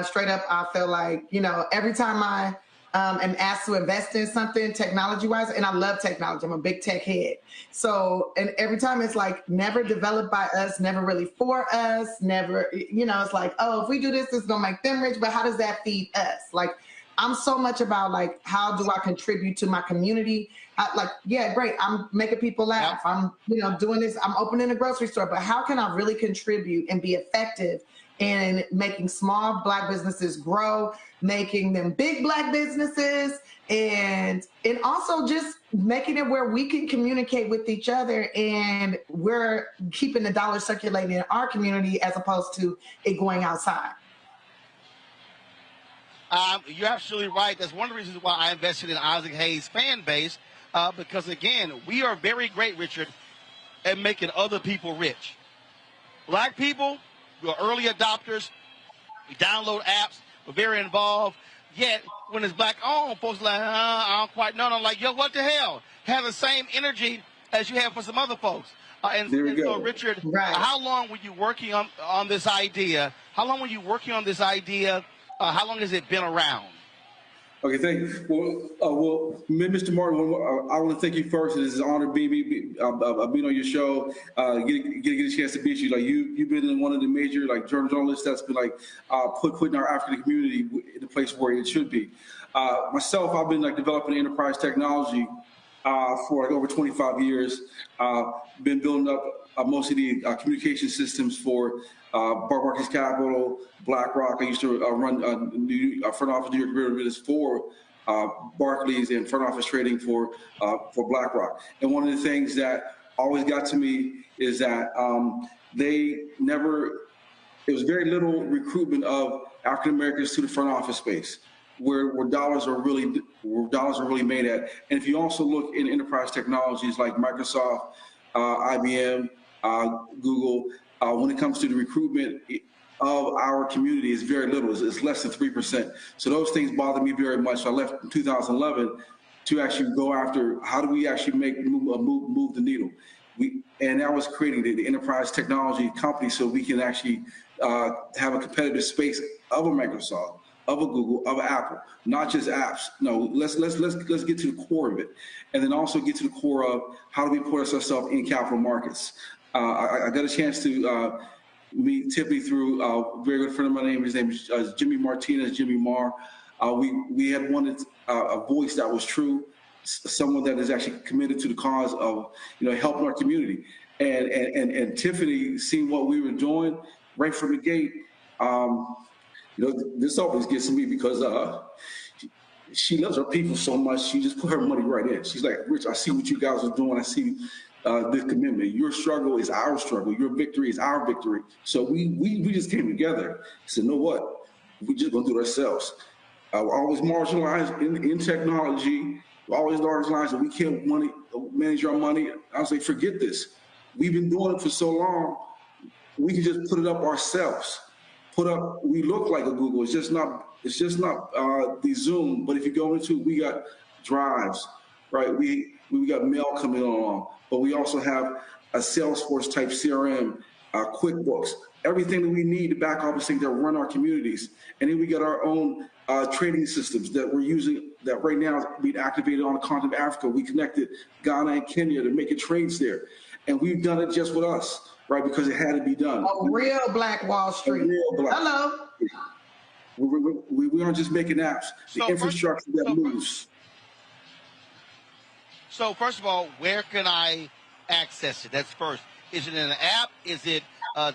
Straight up, I feel like, every time I am asked to invest in something technology-wise, and I love technology. I'm a big tech head. So, and every time it's like never developed by us, never really for us, never, it's like, oh, if we do this, it's going to make them rich, but how does that feed us? Like, I'm so much about like, how do I contribute to my community? Yeah, great. I'm making people laugh. I'm, doing this. I'm opening a grocery store, but how can I really contribute and be effective in making small Black businesses grow, making them big Black businesses, and also just making it where we can communicate with each other and we're keeping the dollar circulating in our community as opposed to it going outside. You're absolutely right. That's one of the reasons why I invested in Isaac Hayes' fan base, because, again, we are very great, Richard, at making other people rich. Black people, we're early adopters. We download apps. We're very involved. Yet, when it's black-owned, folks are like, I don't quite know. And I'm like, yo, what the hell? Have the same energy as you have for some other folks. And so, Richard, how long were you working on this idea? How long were you working on this idea? How long has it been around? Okay, thank you. Well, Mr. Martin, I want to thank you first. It is an honor being on your show, get a chance to meet you. Like you've been one of the major journalists that's been putting our African community in the place where it should be. Myself, I've been developing enterprise technology for over 25 years. Been building up most of the communication systems for Barclays Capital, BlackRock. I used to run front office New York derivatives for Barclays and front office trading for BlackRock. And one of the things that always got to me is that it was very little recruitment of African Americans to the front office space, where dollars are really made at. And if you also look in enterprise technologies like Microsoft, IBM, Google, when it comes to the recruitment of our community, is very little. It's less than 3%. So those things bother me very much. I left in 2011 to actually go after how do we actually move the needle. And that was creating the enterprise technology company so we can actually have a competitive space of a Microsoft, of a Google, of an Apple, not just apps. No, let's get to the core of it, and then also get to the core of how do we put ourselves in capital markets. I got a chance to meet Tiffany through a very good friend of mine. His name is Jimmy Martinez, Jimmy Marr. We had wanted a voice that was true, someone that is actually committed to the cause of helping our community. And Tiffany, seeing what we were doing right from the gate, this always gets to me because she loves her people so much. She just put her money right in. She's like, Rich, I see what you guys are doing. I see this commitment. Your struggle is our struggle. Your victory is our victory. So we just came together. Said, you know what? We just gonna do it ourselves. We're always marginalized in technology. We're always marginalized, and we can't manage our money. I was like, forget this. We've been doing it for so long. We can just put it up ourselves. We look like a Google. It's just not the Zoom. But if you go into, we got drives, right? We got mail coming along, but we also have a Salesforce type CRM, QuickBooks, everything that we need to back office things that run our communities. And then we got our own trading systems that we're using that right now is being activated on the continent of Africa. We connected Ghana and Kenya to make trades there. And we've done it just with us, right? Because it had to be done. A real Black Wall Street. Hello. We aren't just making apps. The infrastructure that moves. So first of all, where can I access it? That's first. Is it in an app? Is it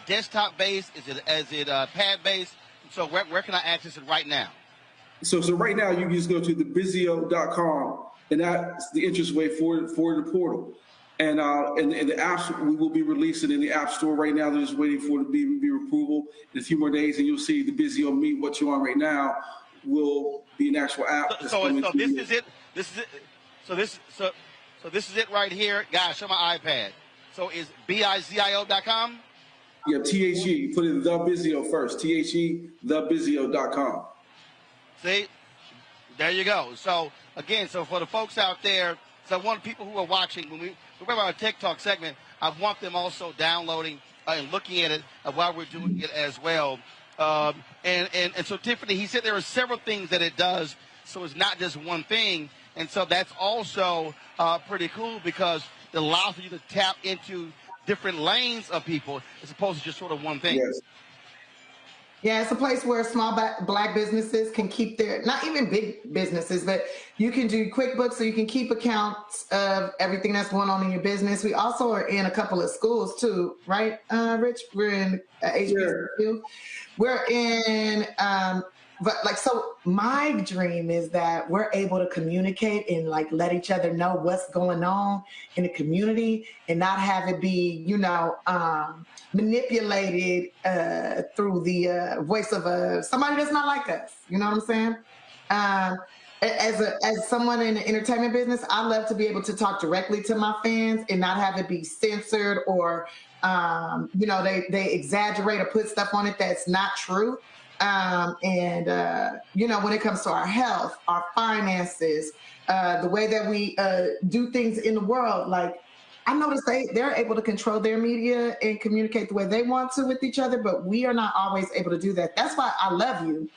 desktop based? Is it pad based? So where can I access it right now? So right now you can just go to the Bizio.com, and that's the interest way for the portal. And the apps we will be releasing in the App Store right now. They're just waiting for it to be approval in a few more days, and you'll see the Bizio Meet. What you're on right now will be an actual app. So this is it. So this is it right here, guys. Show my iPad. So is Bizio.com? Yeah, THE. Put in the Bizio first. THE, thebizio.com. See, there you go. So again, for the folks out there, so I want people who are watching, when we have our Tech Talk segment, I want them also downloading and looking at it while we're doing it as well. And so Tiffany, he said there are several things that it does, so it's not just one thing. And so that's also pretty cool because it allows you to tap into different lanes of people as opposed to just sort of one thing. Yes. Yeah, it's a place where small Black businesses can keep their, not even big businesses, but you can do QuickBooks, so you can keep accounts of everything that's going on in your business. We also are in a couple of schools too, right, Rich? We're in HBCU. We're in but like, so my dream is that we're able to communicate and like let each other know what's going on in the community and not have it be, manipulated through the voice of somebody that's not like us. You know what I'm saying? As someone in the entertainment business, I love to be able to talk directly to my fans and not have it be censored or, they exaggerate or put stuff on it that's not true. When it comes to our health, our finances, the way that we do things in the world, like I noticed they're able to control their media and communicate the way they want to with each other, but we are not always able to do that. That's why I love you,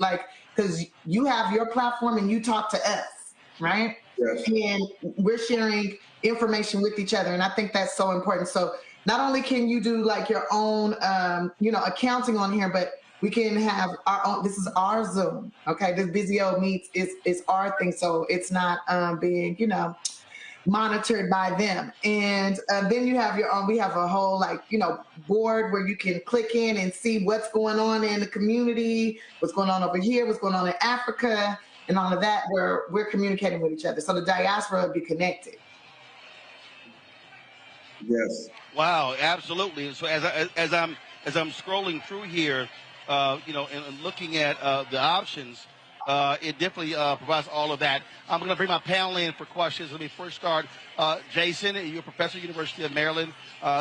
because you have your platform and you talk to us, right? Yes. And we're sharing information with each other, and I think that's so important. So not only can you do like your own, accounting on here, but we can have our own. This is our Zoom, okay? This Bizio Meets is our thing, so it's not being, monitored by them. And then you have your own. We have a whole board where you can click in and see what's going on in the community, what's going on over here, what's going on in Africa, and all of that. Where we're communicating with each other, so the diaspora will be connected. Yes. Wow, absolutely. So as I'm scrolling through here, and looking at the options, it definitely provides all of that. I'm going to bring my panel in for questions. Let me first start. Jason, you're a professor at the University of Maryland.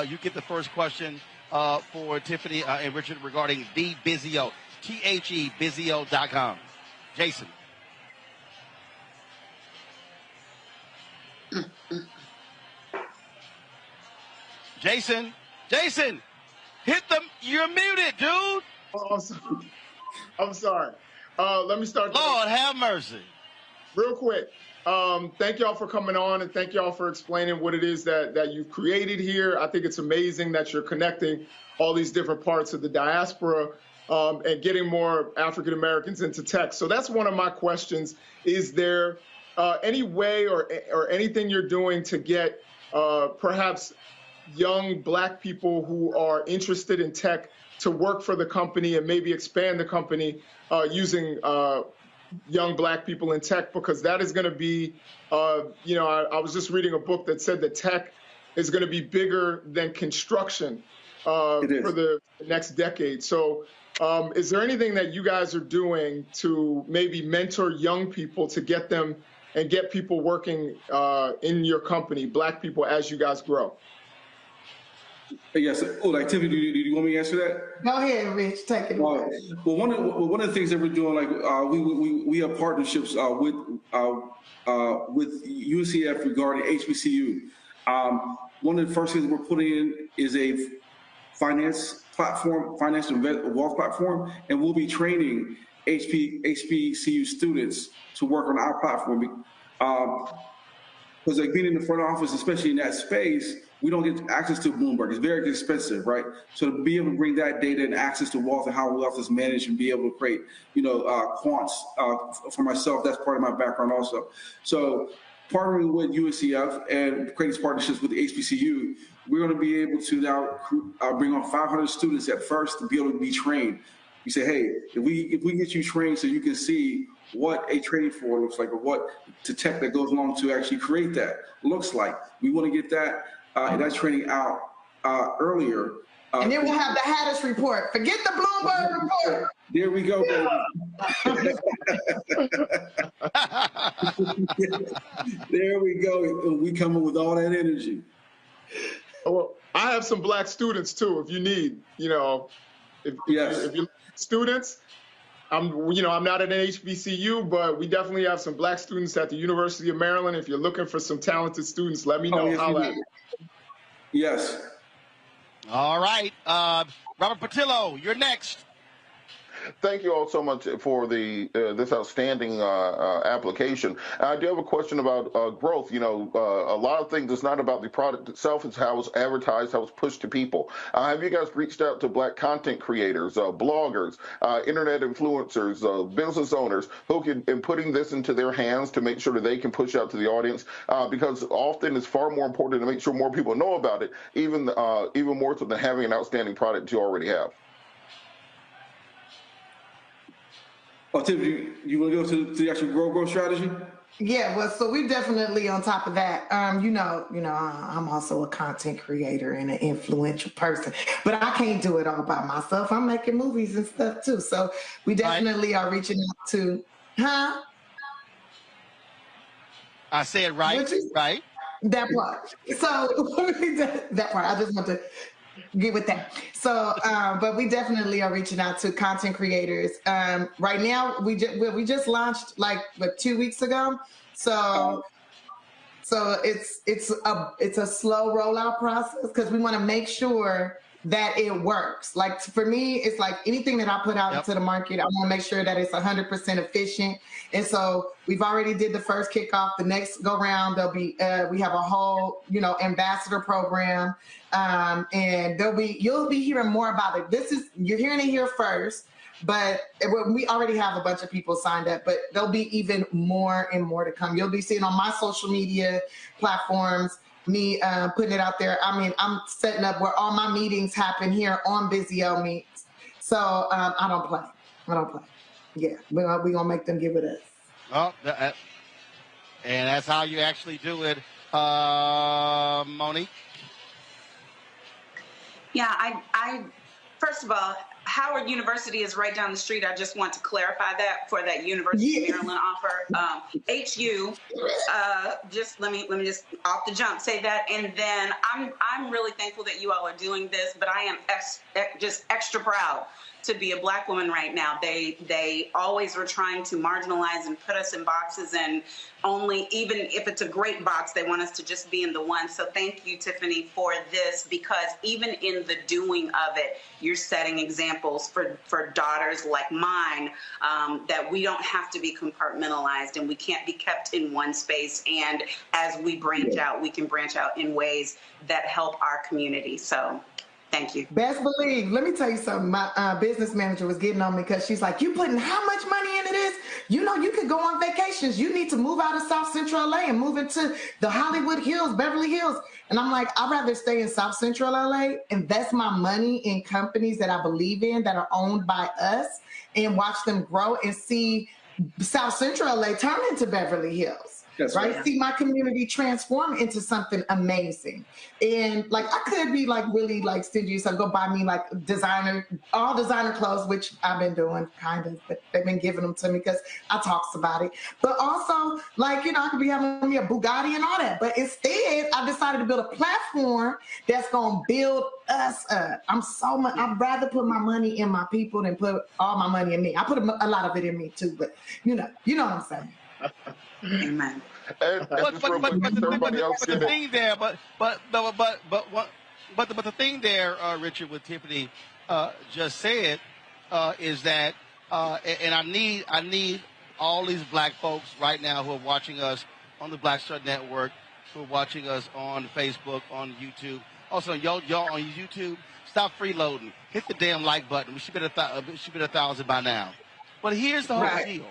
You get the first question for Tiffany and Richard regarding the Bizio, Bizio.com. Jason. Jason, hit them. You're muted, dude. Oh, I'm sorry. Let me start. Lord have mercy. Real quick. Thank y'all for coming on, and thank y'all for explaining what it is that you've created here. I think it's amazing that you're connecting all these different parts of the diaspora and getting more African Americans into tech. So that's one of my questions. Is there any way or anything you're doing to get perhaps young Black people who are interested in tech to work for the company and maybe expand the company using young Black people in tech? Because that is going to be, I was just reading a book that said that tech is going to be bigger than construction for the next decade. So is there anything that you guys are doing to maybe mentor young people to get them and get people working in your company, Black people, as you guys grow? Yes. Tiffany, do you want me to answer that? Go ahead, Rich. Take it away. Well, one of the things that we're doing, we have partnerships with UCF regarding HBCU. One of the first things we're putting in is a finance and wealth platform, and we'll be training HBCU students to work on our platform. Because being in the front office, especially in that space, we don't get access to Bloomberg. It's very expensive, right? So to be able to bring that data and access to wealth and how wealth is managed and be able to create, quants for myself, that's part of my background also. So partnering with UCF and creating partnerships with the HBCU, we're going to be able to now bring on 500 students at first to be able to be trained. We say, hey, if we get you trained so you can see what a training floor looks like, or what the tech that goes along to actually create that looks like. We want to get that training out earlier. And then we'll have the Haddish report. Forget the Bloomberg report. There we go, baby. There we go. We come in with all that energy. Well, I have some Black students too, if you need, if you're students, I'm not at an HBCU, but we definitely have some Black students at the University of Maryland. If you're looking for some talented students, let me know. Yes. All right. Robert Patillo, you're next. Thank you all so much for this outstanding application. I do have a question about growth. A lot of things, it's not about the product itself, it's how it's advertised, how it's pushed to people. Have you guys reached out to Black content creators, bloggers, internet influencers, business owners who can, in putting this into their hands to make sure that they can push out to the audience? Because often it's far more important to make sure more people know about it, even more so than having an outstanding product you already have. Oh, Tiffany, you want to go to the actual growth strategy? Yeah, well, so we're definitely on top of that. I'm also a content creator and an influential person, but I can't do it all by myself. I'm making movies and stuff too. So we definitely are reaching out to, I said right, right. That part. So that part, I just want to get with that. So, but we definitely are reaching out to content creators. Right now, we just launched like 2 weeks ago. So it's a slow rollout process because we want to make sure that it works. Like for me, it's like anything that I put out into the market, I want to make sure that it's 100% efficient. And so we've already did the first kickoff. The next go round, there'll be we have a whole ambassador program, and you'll be hearing more about it. You're hearing it here first, but we already have a bunch of people signed up. But there'll be even more and more to come. You'll be seeing on my social media platforms me putting it out there. I mean, I'm setting up where all my meetings happen here on Bizio Meets. So I don't play. Yeah, we're gonna make them give it us. Oh, and that's how you actually do it, Monique. Yeah, I first of all, Howard University is right down the street. I just want to clarify that for that University of Maryland offer. HU, just let me just off the jump say that, and then I'm really thankful that you all are doing this, but I am just extra proud to be a Black woman right now. They always were trying to marginalize and put us in boxes, and only, even if it's a great box, they want us to just be in the one. So thank you, Tiffany, for this, because even in the doing of it, you're setting examples for daughters like mine, that we don't have to be compartmentalized and we can't be kept in one space. And as we branch out, we can branch out in ways that help our community. So thank you. Best believe. Let me tell you something. My business manager was getting on me because she's like, "You putting how much money into this? You know, you could go on vacations. You need to move out of South Central LA and move into the Hollywood Hills, Beverly Hills." And I'm like, I'd rather stay in South Central LA, invest my money in companies that I believe in that are owned by us, and watch them grow and see South Central LA turn into Beverly Hills. That's right. See my community transform into something amazing. And like, I could be like really like stingy, so go buy me like all designer clothes, which I've been doing kind of, but they've been giving them to me because I talks about it. But also like, I could be having me a Bugatti and all that. But instead, I decided to build a platform that's going to build us up. I'd rather put my money in my people than put all my money in me. I put a lot of it in me too, but you know what I'm saying. Amen. But the thing there, but the thing there, Richard, what Tiffany just said is that, and I need all these Black folks right now who are watching us on the Black Star Network, who are watching us on Facebook, on YouTube. Also, y'all on YouTube, stop freeloading. Hit the damn like button. We should be at 1,000 by now. But here's the whole deal.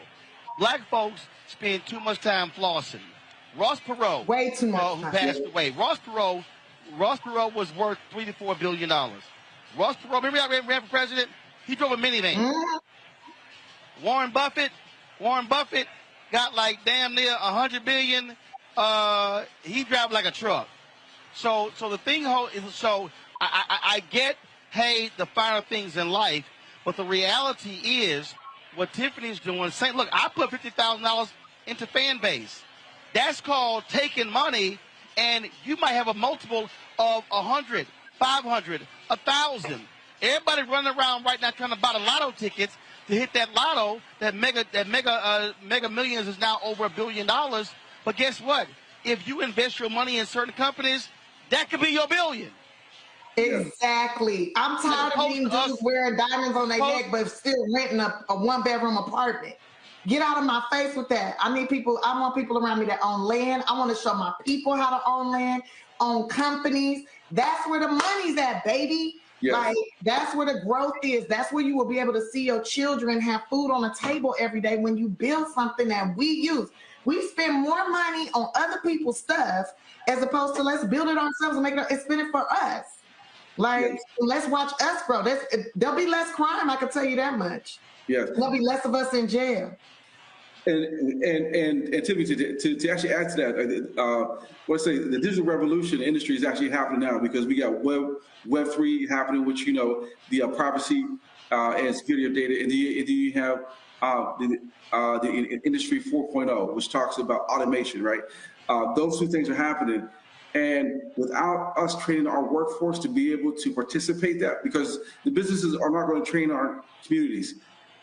Black folks spend too much time flossing. Ross Perot, way too much, who passed away. Ross Perot was worth $3 to $4 billion. Ross Perot, remember that ran for president? He drove a minivan. Mm-hmm. Warren Buffett got like damn near $100 billion. He drives like a truck. So the thing is, so I get, hey, the finer things in life, but the reality is, what Tiffany's doing, saying, look, I put $50,000 into fan base. That's called taking money, and you might have a multiple of 100, 500, 1,000. Everybody running around right now trying to buy the lotto tickets to hit that lotto. That mega millions is now over $1 billion. But guess what? If you invest your money in certain companies, that could be your billion. Exactly. I'm tired of these dudes wearing diamonds on their neck but still renting a one-bedroom apartment. Get out of my face with that. I want people around me that own land. I want to show my people how to own land, own companies. That's where the money's at, baby. Yes. Like, that's where the growth is. That's where you will be able to see your children have food on the table every day when you build something that we use. We spend more money on other people's stuff as opposed to let's build it ourselves and make it spend it for us. Like, let's watch us grow. There'll be less crime, I can tell you that much. Yes. There'll be less of us in jail. And Tiffany, to actually add to that, let's say the digital revolution industry is actually happening now because we got Web3 happening, which, you know, the privacy and security of data, and then you have the industry 4.0, which talks about automation, right? Those two things are happening. And without us training our workforce to be able to participate that, because the businesses are not going to train our communities.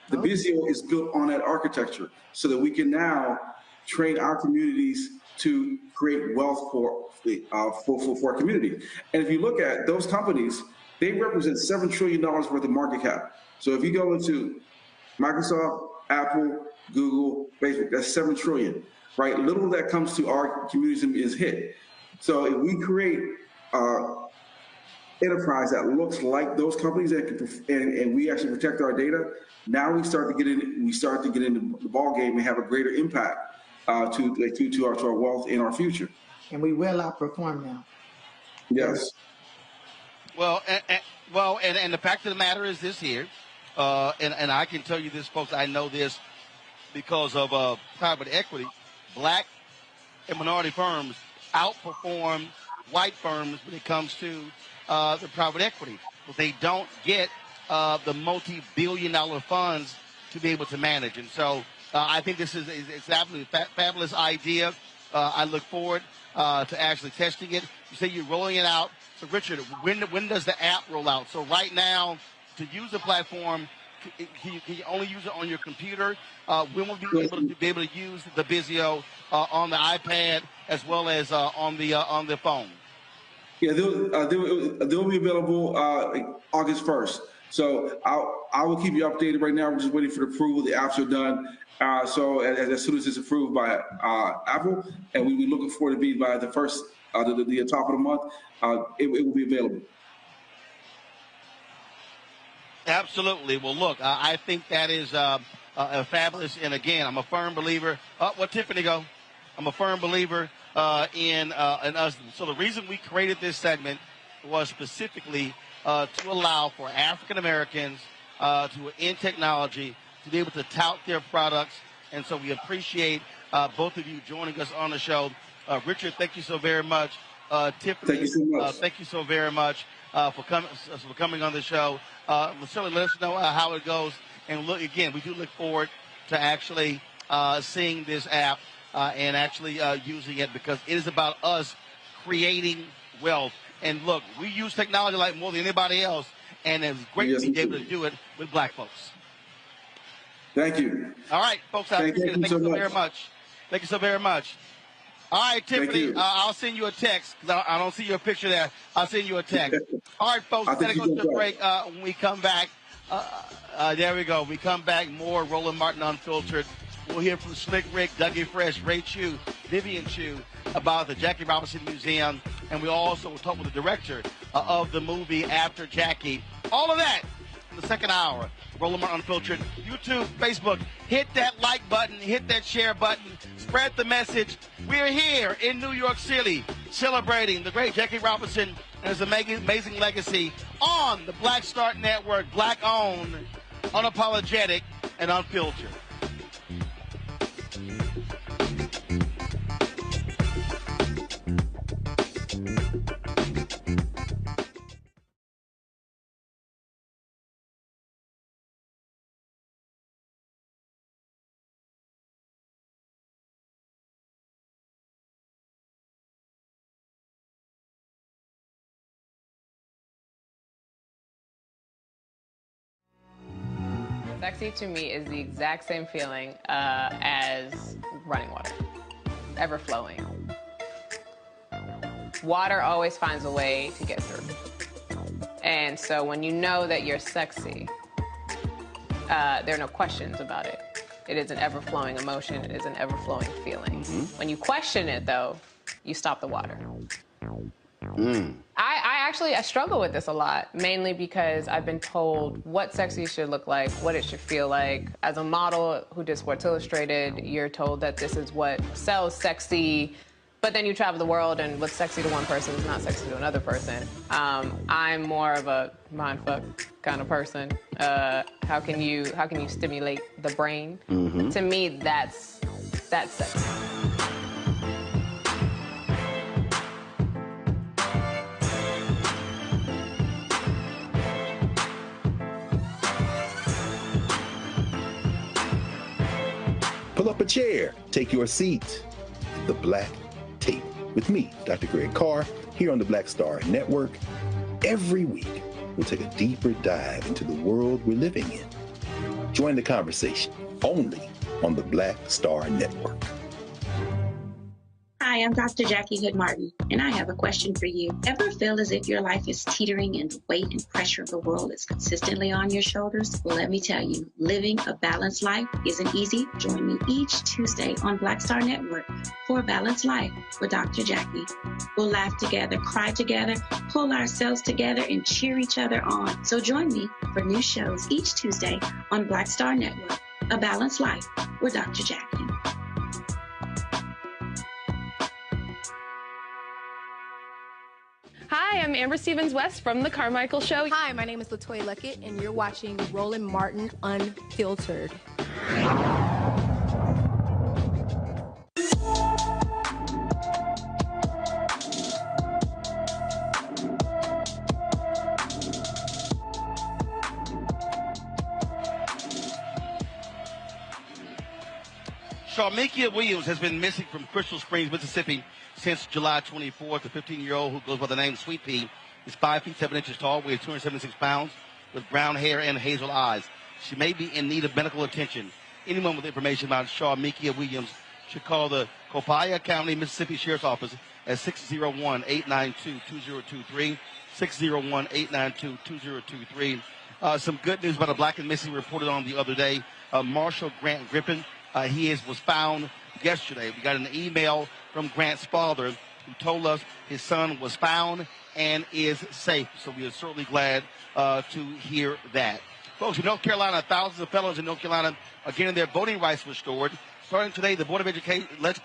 The Bizio is built on that architecture so that we can now train our communities to create wealth for our community. And if you look at those companies, they represent $7 trillion worth of market cap. So if you go into Microsoft, Apple, Google, Facebook, that's $7 trillion, right? Little of that comes to our communities is hit. So if we create enterprise that looks like those companies and we actually protect our data, now we start to get in the ball game and have a greater impact to our wealth in our future. And we will outperform now. Yes. Well, and the fact of the matter is this here, and I can tell you this, folks. I know this because of private equity. Black and minority firms outperform white firms when it comes to the private equity. But they don't get the multi-billion-dollar funds to be able to manage. And so I think this is it's absolutely fabulous idea. I look forward to actually testing it. You say you're rolling it out. So, Richard, when does the app roll out? So right now, to use the platform, can you only use it on your computer? When will you be able to use the Bizio on the iPad as well as on the phone? Yeah, they'll be available August 1st. So I will keep you updated. Right now, we're just waiting for the approval. The apps are done. So as soon as it's approved by Apple, and we're looking forward to be by the first, the top of the month, it will be available. Absolutely. Well, look, I think that is fabulous. And again, I'm a firm believer. Where'd Tiffany go? I'm a firm believer in us. So the reason we created this segment was specifically to allow for African Americans in technology to be able to tout their products. And so we appreciate both of you joining us on the show. Richard, thank you so very much. Tiffany, thank you so much. Thank you so very much for coming on the show. Certainly let us know how it goes. And look, again, we do look forward to actually seeing this app and actually using it, because it is about us creating wealth. And look, we use technology like more than anybody else, and it's great to be able to do it with black folks. Thank you. All right, folks, I appreciate it. Thank you so very much. Thank you so very much. All right, Tiffany, I'll send you a text because I don't see your picture there. I'll send you a text. All right, folks, we're going to go to a break. When we come back, there we go. We come back, more Roland Martin Unfiltered. We'll hear from Slick Rick, Dougie Fresh, Ray Chu, Vivian Chu about the Jackie Robinson Museum. And we also will talk with the director of the movie After Jackie. All of that in the second hour. Roland Martin Unfiltered, YouTube, Facebook. Hit that like button, hit that share button, spread the message. We're here in New York City celebrating the great Jackie Robinson and his amazing legacy on the Black Start Network, black-owned, unapologetic, and unfiltered. Sexy to me is the exact same feeling as running water, ever flowing. Water always finds a way to get through. And so when you know that you're sexy, there are no questions about it. It is an ever-flowing emotion. It is an ever-flowing feeling. When you question it, though, you stop the water. I struggle with this a lot, mainly because I've been told what sexy should look like, what it should feel like. As a model who did Sports Illustrated, you're told that this is what sells sexy, But then you travel the world, and what's sexy to one person is not sexy to another person. I'm more of a mindfuck kind of person. How can you stimulate the brain? Mm-hmm. To me, that's sexy. Pull up a chair, take your seat. The Black Tape with me, Dr. Greg Carr, here on the Black Star Network. Every week, we'll take a deeper dive into the world we're living in. Join the conversation only on the Black Star Network. Hi, I'm Dr. Jackie Hood Martin, and I have a question for you. Ever feel as if your life is teetering and the weight and pressure of the world is consistently on your shoulders? Well, let me tell you, living a balanced life isn't easy. Join me each Tuesday on Black Star Network for a Balanced Life with Dr. Jackie. We'll laugh together, cry together, pull ourselves together, and cheer each other on. So join me for new shows each Tuesday on Black Star Network, A Balanced Life with Dr. Jackie. Hi, I'm Amber Stevens-West from The Carmichael Show. Hi, my name is LaToya Luckett, and you're watching Roland Martin Unfiltered. Sharmikia Williams has been missing from Crystal Springs, Mississippi since July 24th. The 15-year-old, who goes by the name Sweet Pea, is 5 feet 7 inches tall, weighs 276 pounds, with brown hair and hazel eyes. She may be in need of medical attention. Anyone with information about Sharmikia Williams should call the Copiah County, Mississippi Sheriff's Office at 601-892-2023, 601-892-2023. Some good news about a black and missing reported on the other day. Marshall Grant Griffin, he was found yesterday. We got an email from Grant's father who told us his son was found and is safe. So we are certainly glad to hear that. Folks, in North Carolina, thousands of felons in North Carolina are getting their voting rights restored. Starting today, the Board of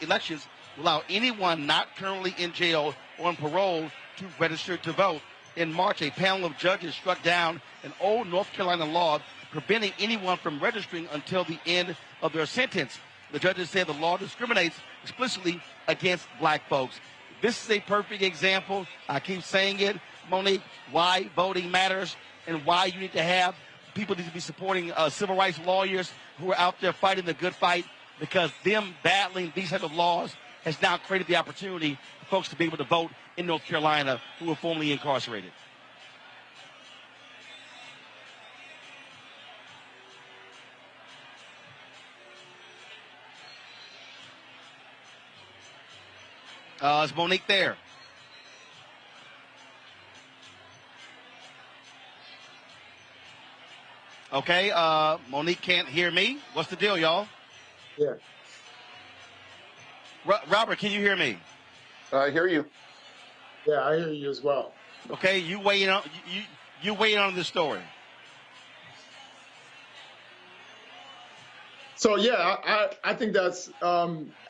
Elections will allow anyone not currently in jail or on parole to register to vote. In March, a panel of judges struck down an old North Carolina law preventing anyone from registering until the end of their sentence. The judges said the law discriminates explicitly against black folks. This is a perfect example. I keep saying it, Monique, why voting matters and why you need to have people need to be supporting civil rights lawyers who are out there fighting the good fight, because them battling these type of laws has now created the opportunity for folks to be able to vote in North Carolina who were formerly incarcerated. Is Monique there? Okay, Monique can't hear me. What's the deal, y'all? Yeah. Robert, can you hear me? I hear you. Yeah, I hear you as well. Okay, you weigh in on you weigh in on this story. So yeah, I think that's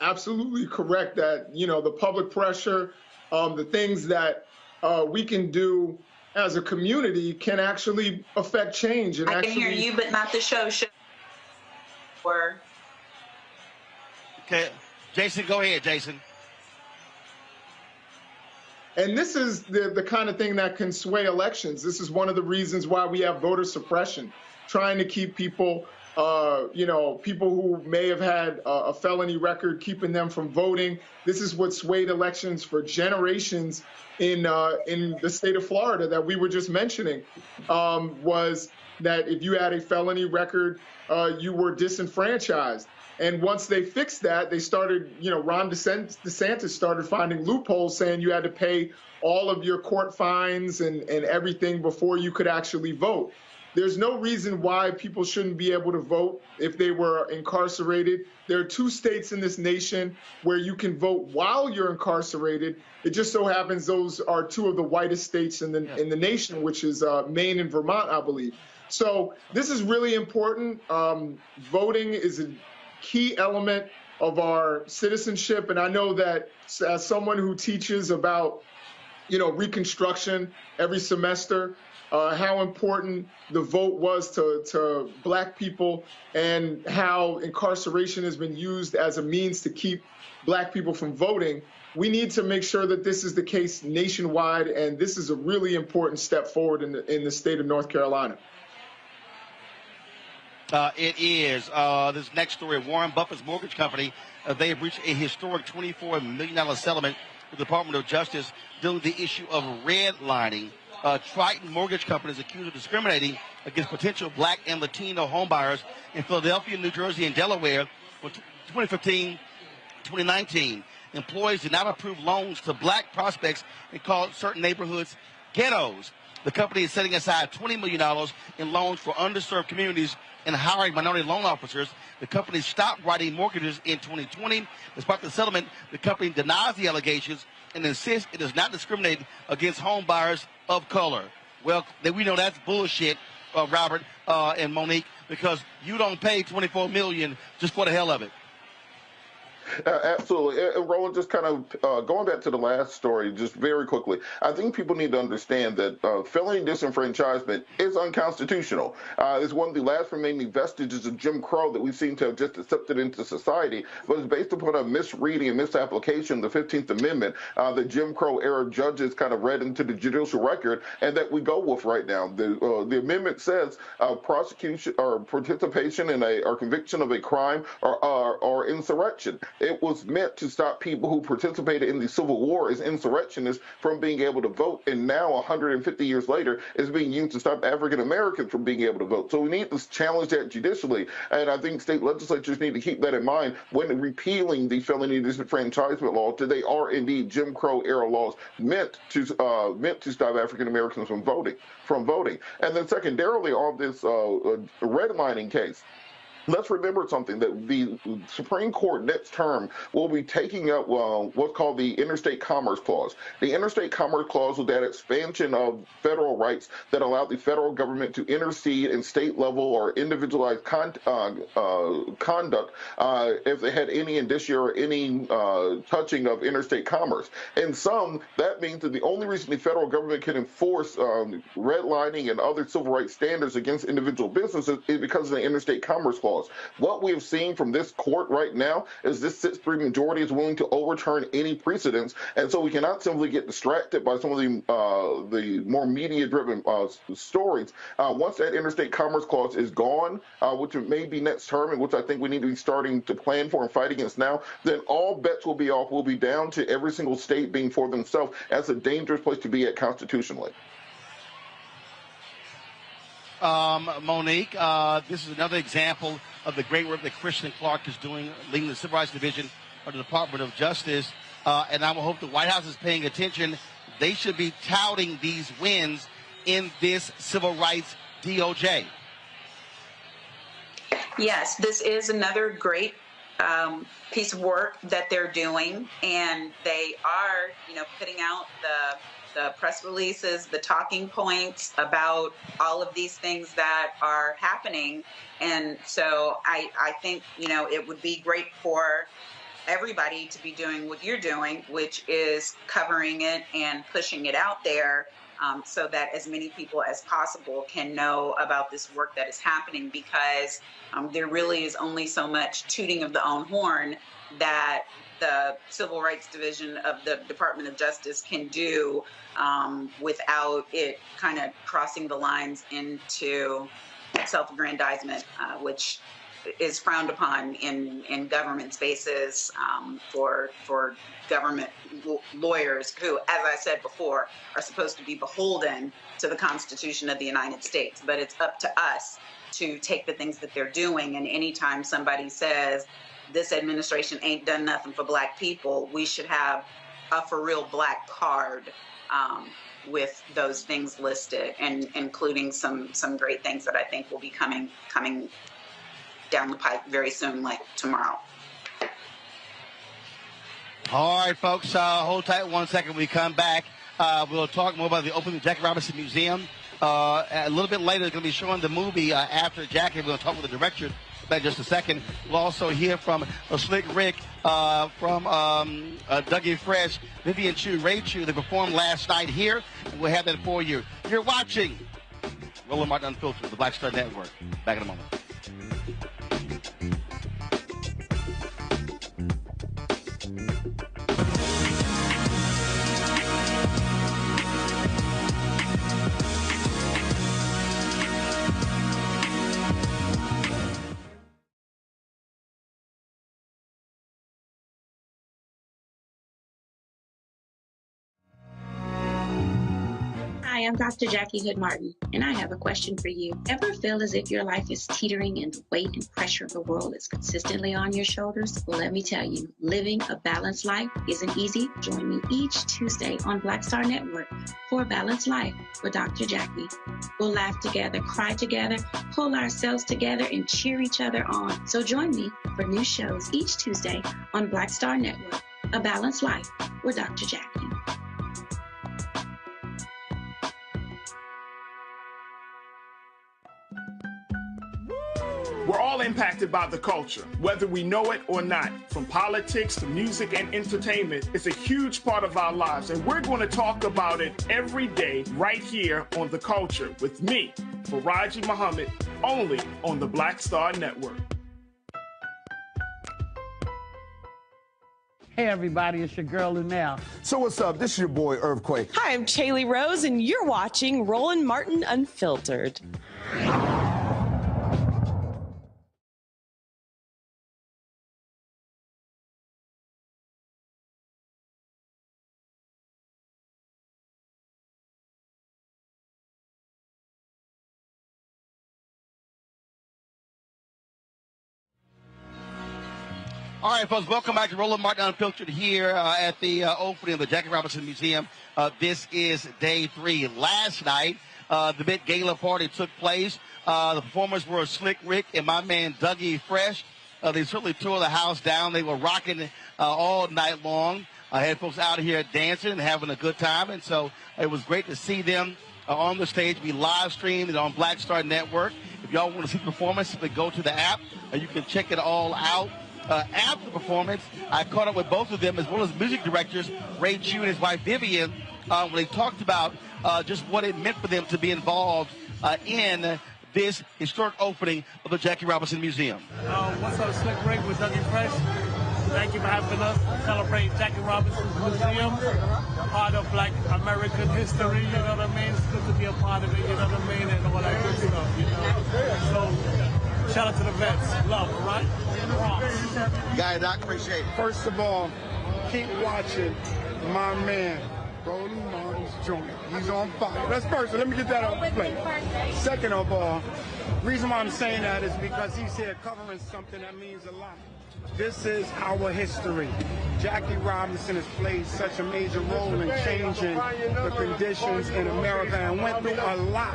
absolutely correct. That the public pressure, the things that we can do as a community can actually affect change. And I can hear you, but not the show. Okay, Jason, go ahead, Jason. And this is the kind of thing that can sway elections. This is one of the reasons why we have voter suppression, trying to keep people, people who may have had a felony record, keeping them from voting. This is what swayed elections for generations in the state of Florida that we were just mentioning, was that if you had a felony record, you were disenfranchised. And once they fixed that, they started, Ron DeSantis started finding loopholes, saying you had to pay all of your court fines and everything before you could actually vote. There's no reason why people shouldn't be able to vote if they were incarcerated. There are 2 states in this nation where you can vote while you're incarcerated. It just so happens those are 2 of the whitest states in the nation, which is Maine and Vermont, I believe. So this is really important. Voting is a key element of our citizenship. And I know that as someone who teaches about, Reconstruction every semester, how important the vote was to Black people and how incarceration has been used as a means to keep Black people from voting. We need to make sure that this is the case nationwide, and this is a really important step forward in the state of North Carolina. It is. This next story, Warren Buffett's mortgage company, they have reached a historic $24 million settlement with the Department of Justice dealing with the issue of redlining. Triton Mortgage Company is accused of discriminating against potential Black and Latino homebuyers in Philadelphia, New Jersey, and Delaware from 2015 to 2019. Employees did not approve loans to Black prospects and called certain neighborhoods ghettos. The company is setting aside $20 million in loans for underserved communities and hiring minority loan officers. The company stopped writing mortgages in 2020. Despite the settlement, the company denies the allegations and insists it does not discriminate against home buyers of color. Well, we know that's bullshit, Robert and Monique, because you don't pay $24 million just for the hell of it. Absolutely. And Roland, just kind of going back to the last story, just very quickly, I think people need to understand that felony disenfranchisement is unconstitutional. It's one of the last remaining vestiges of Jim Crow that we seem to have just accepted into society, but it's based upon a misreading and misapplication of the 15th Amendment that Jim Crow era judges kind of read into the judicial record and that we go with right now. The amendment says prosecution or participation in or conviction of a crime or insurrection. It was meant to stop people who participated in the Civil War as insurrectionists from being able to vote, and now 150 years later is being used to stop African Americans from being able to vote. So we need to challenge that judicially, and I think state legislatures need to keep that in mind when repealing the felony disenfranchisement laws, that they are indeed Jim Crow era laws meant to stop African Americans from voting. And then secondarily on this redlining case, let's remember something, that the Supreme Court next term will be taking up what's called the Interstate Commerce Clause. The Interstate Commerce Clause was that expansion of federal rights that allowed the federal government to intercede in state level or individualized conduct if they had any indicia or any touching of interstate commerce. And some, that means that the only reason the federal government can enforce redlining and other civil rights standards against individual businesses is because of the Interstate Commerce Clause. What we have seen from this court right now is this 6-3 majority is willing to overturn any precedents, and so we cannot simply get distracted by some of the more media-driven stories. Once that Interstate Commerce Clause is gone, which may be next term, and which I think we need to be starting to plan for and fight against now, then all bets will be off. We'll be down to every single state being for themselves. That's a dangerous place to be at constitutionally. Monique, this is another example of the great work that Christian Clark is doing, leading the Civil Rights Division of the Department of Justice. And I will hope the White House is paying attention. They should be touting these wins in this civil rights DOJ. Yes, this is another great piece of work that they're doing, and they are, putting out the press releases, the talking points about all of these things that are happening. And so I think, it would be great for everybody to be doing what you're doing, which is covering it and pushing it out there so that as many people as possible can know about this work that is happening, because there really is only so much tooting of the own horn that the Civil Rights Division of the Department of Justice can do without it kind of crossing the lines into self-aggrandizement, which is frowned upon in government spaces for government lawyers who, as I said before, are supposed to be beholden to the Constitution of the United States. But it's up to us to take the things that they're doing, and anytime somebody says, this administration ain't done nothing for Black people, we should have a for real Black card with those things listed, and including some great things that I think will be coming down the pipe very soon, like tomorrow. All right, folks, hold tight 1 second. We come back. We'll talk more about the opening of the Jackie Robinson Museum. A little bit later, they're going to be showing the movie after Jackie. We're going to talk with the director in just a second. We'll also hear from Slick Rick, from Dougie Fresh, Vivian Chu, Ray Chu. They performed last night here, and we'll have that for you. You're watching Roland Martin Unfiltered, the Black Star Network. Back in a moment. Hi, I'm Dr. Jackie Hood Martin, and I have a question for you. Ever feel as if your life is teetering and the weight and pressure of the world is consistently on your shoulders? Well, let me tell you, living a balanced life isn't easy. Join me each Tuesday on Black Star Network for A Balanced Life with Dr. Jackie. We'll laugh together, cry together, pull ourselves together, and cheer each other on. So join me for new shows each Tuesday on Black Star Network, A Balanced Life with Dr. Jackie. We're all impacted by the culture, whether we know it or not. From politics to music and entertainment, it's a huge part of our lives, and we're going to talk about it every day right here on The Culture with me, Faraji Muhammad, only on the Black Star Network. Hey everybody, it's your girl Lunel. So what's up? This is your boy Earthquake. Hi, I'm Chaley Rose, and you're watching Roland Martin Unfiltered. All right, folks, welcome back to Roland Martin Unfiltered here at the opening of the Jackie Robinson Museum. This is day 3. Last night, the big gala party took place. The performers were Slick Rick and my man Dougie Fresh. They certainly tore the house down. They were rocking all night long. I had folks out here dancing and having a good time, and so it was great to see them on the stage. We live streamed it on Black Star Network. If y'all want to see the performance, simply go to the app, and you can check it all out. After the performance, I caught up with both of them as well as music directors, Ray Chu and his wife Vivian, when they talked about just what it meant for them to be involved in this historic opening of the Jackie Robinson Museum. What's up, Slick Rick with Dougie Fresh? Thank you for having us celebrate Jackie Robinson's Museum, part of Black American history, you know what I mean? It's good to be a part of it, you know what I mean, and all that good stuff, you know? So, shout out to the vets. Love, all right? Guy, I appreciate it. First of all, keep watching my man, Roland Martin's joint. He's on fire. That's first. Let me get that off the plate. Second of all, the reason why I'm saying that is because he's here covering something that means a lot. This is our history. Jackie Robinson has played such a major role in changing the conditions in America and went through a lot,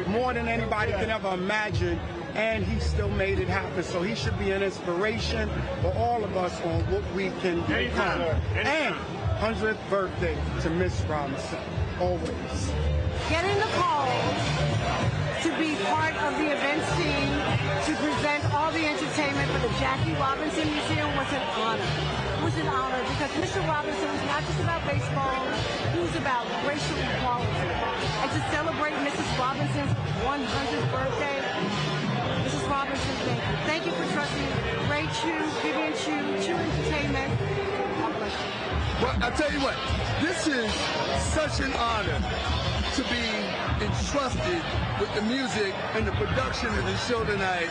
more than anybody can ever imagine, and he still made it happen. So he should be an inspiration for all of us on what we can become. And 100th birthday to Miss Robinson, always. Getting the call to be part of the event scene, to present all the entertainment for the Jackie Robinson Museum was an honor. It was an honor because Mr. Robinson was not just about baseball, he was about racial equality. And to celebrate Mrs. Robinson's 100th birthday, Mrs. Robinson, thank you. Thank you for trusting Ray Chu, Vivian Chu, Chu Entertainment. God bless you. Well, I tell you what, this is such an honor to be entrusted with the music and the production of the show tonight.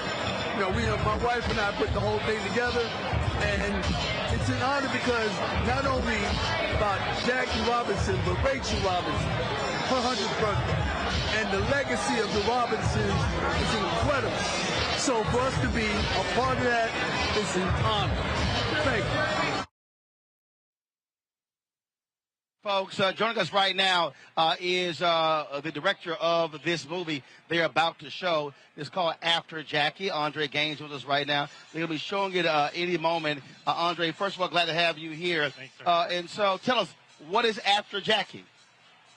You know, my wife and I put the whole thing together, and it's an honor because not only about Jackie Robinson, but Rachel Robinson, her 100th birthday, and the legacy of the Robinsons is incredible. So for us to be a part of that is an honor. Thank you. Folks, joining us right now is the director of this movie they're about to show. It's called After Jackie. Andre Gaines with us right now. They're going to be showing it any moment. Andre, first of all, glad to have you here. Thanks, sir. And so tell us, what is After Jackie?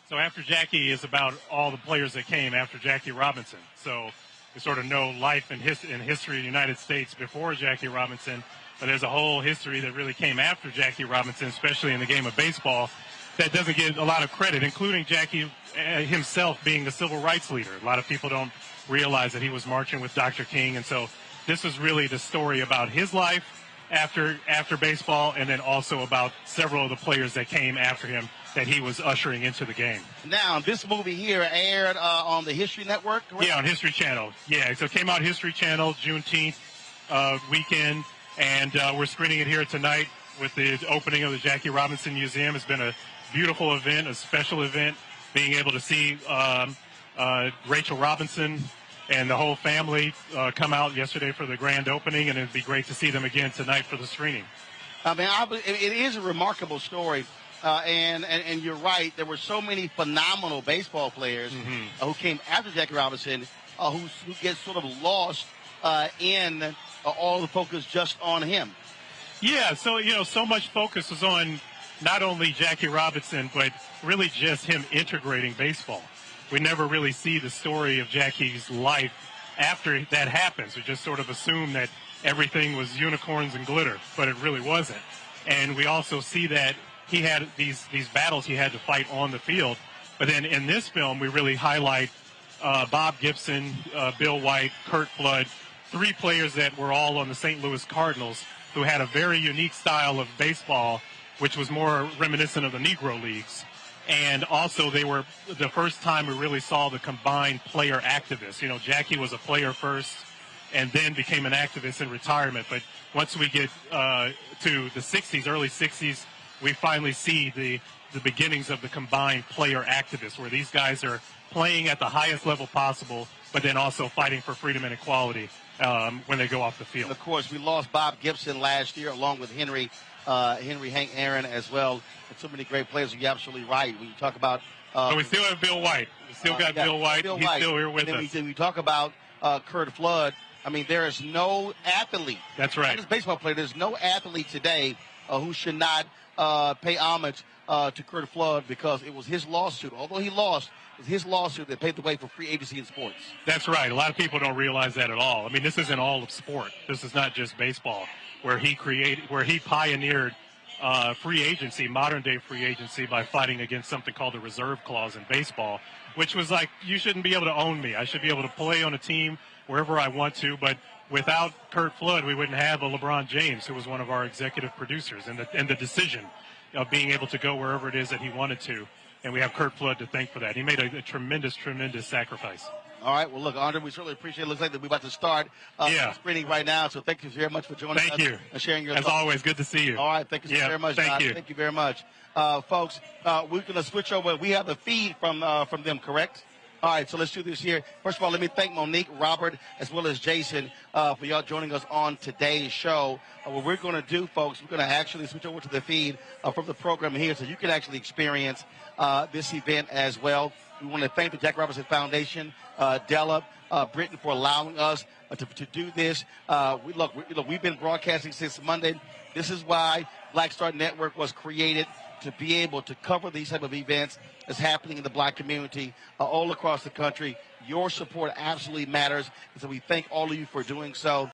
So After Jackie is about all the players that came after Jackie Robinson. So sort of know life and history of the United States before Jackie Robinson, but there's a whole history that really came after Jackie Robinson, especially in the game of baseball, that doesn't get a lot of credit, including Jackie himself being the civil rights leader. A lot of people don't realize that he was marching with Dr. King, and so this is really the story about his life after baseball, and then also about several of the players that came after him that he was ushering into the game. Now, this movie here aired on the History Network, correct? Yeah, on History Channel. Yeah, so it came out History Channel, Juneteenth weekend, and we're screening it here tonight with the opening of the Jackie Robinson Museum. It's been a beautiful event, a special event, being able to see Rachel Robinson and the whole family come out yesterday for the grand opening, and it'd be great to see them again tonight for the screening. I mean, it is a remarkable story, and you're right. There were so many phenomenal baseball players who came after Jackie Robinson, who get sort of lost in all the focus just on him. Yeah, so, so much focus was on not only Jackie Robinson, but really just him integrating baseball. We never really see the story of Jackie's life after that happens. We just sort of assume that everything was unicorns and glitter, but it really wasn't. And we also see that he had these battles he had to fight on the field. But then in this film, we really highlight Bob Gibson, Bill White, Curt Flood, three players that were all on the St. Louis Cardinals who had a very unique style of baseball, which was more reminiscent of the Negro Leagues. And also, they were the first time we really saw the combined player activists. Jackie was a player first and then became an activist in retirement. But once we get to the 60s, early 60s, we finally see the beginnings of the combined player activists, where these guys are playing at the highest level possible, but then also fighting for freedom and equality when they go off the field. And of course, we lost Bob Gibson last year, along with Henry Hank Aaron as well, and so many great players. You're absolutely right. When you talk about... but we still have Bill White. We still got Bill White. He's still here with us. We talk about Curt Flood. I mean, there is no athlete. That's right. Not just baseball player. There's no athlete today who should not pay homage to Curt Flood, because it was his lawsuit. Although he lost, it was his lawsuit that paved the way for free agency in sports. That's right. A lot of people don't realize that at all. I mean, this isn't all of sport. This is not just baseball, where he pioneered free agency, modern day free agency, by fighting against something called the reserve clause in baseball, which was like, you shouldn't be able to own me. I should be able to play on a team wherever I want to. But without Curt Flood, we wouldn't have a LeBron James, who was one of our executive producers, and the decision of being able to go wherever it is that he wanted to. And we have Curt Flood to thank for that. He made a tremendous, tremendous sacrifice. All right. Well, look, Andre, we certainly appreciate it. It looks like that we're about to start screening right now. So thank you very much for joining us. Thank you. And sharing your thoughts. As always, good to see you. All right. Thank you very much, thank Don. you. Thank you very much. Folks, we're going to switch over. We have the feed from them, correct? All right, so let's do this here. First of all, let me thank Monique, Robert, as well as Jason for y'all joining us on today's show. What we're going to do, folks, we're going to actually switch over to the feed from the program here, so you can actually experience this event as well. We want to thank the Jackie Robinson Foundation, Della, Brittney, for allowing us to do this. We've been broadcasting since Monday. This is why Black Star Network was created, to be able to cover these type of events that's happening in the black community all across the country. Your support absolutely matters, and so we thank all of you for doing so.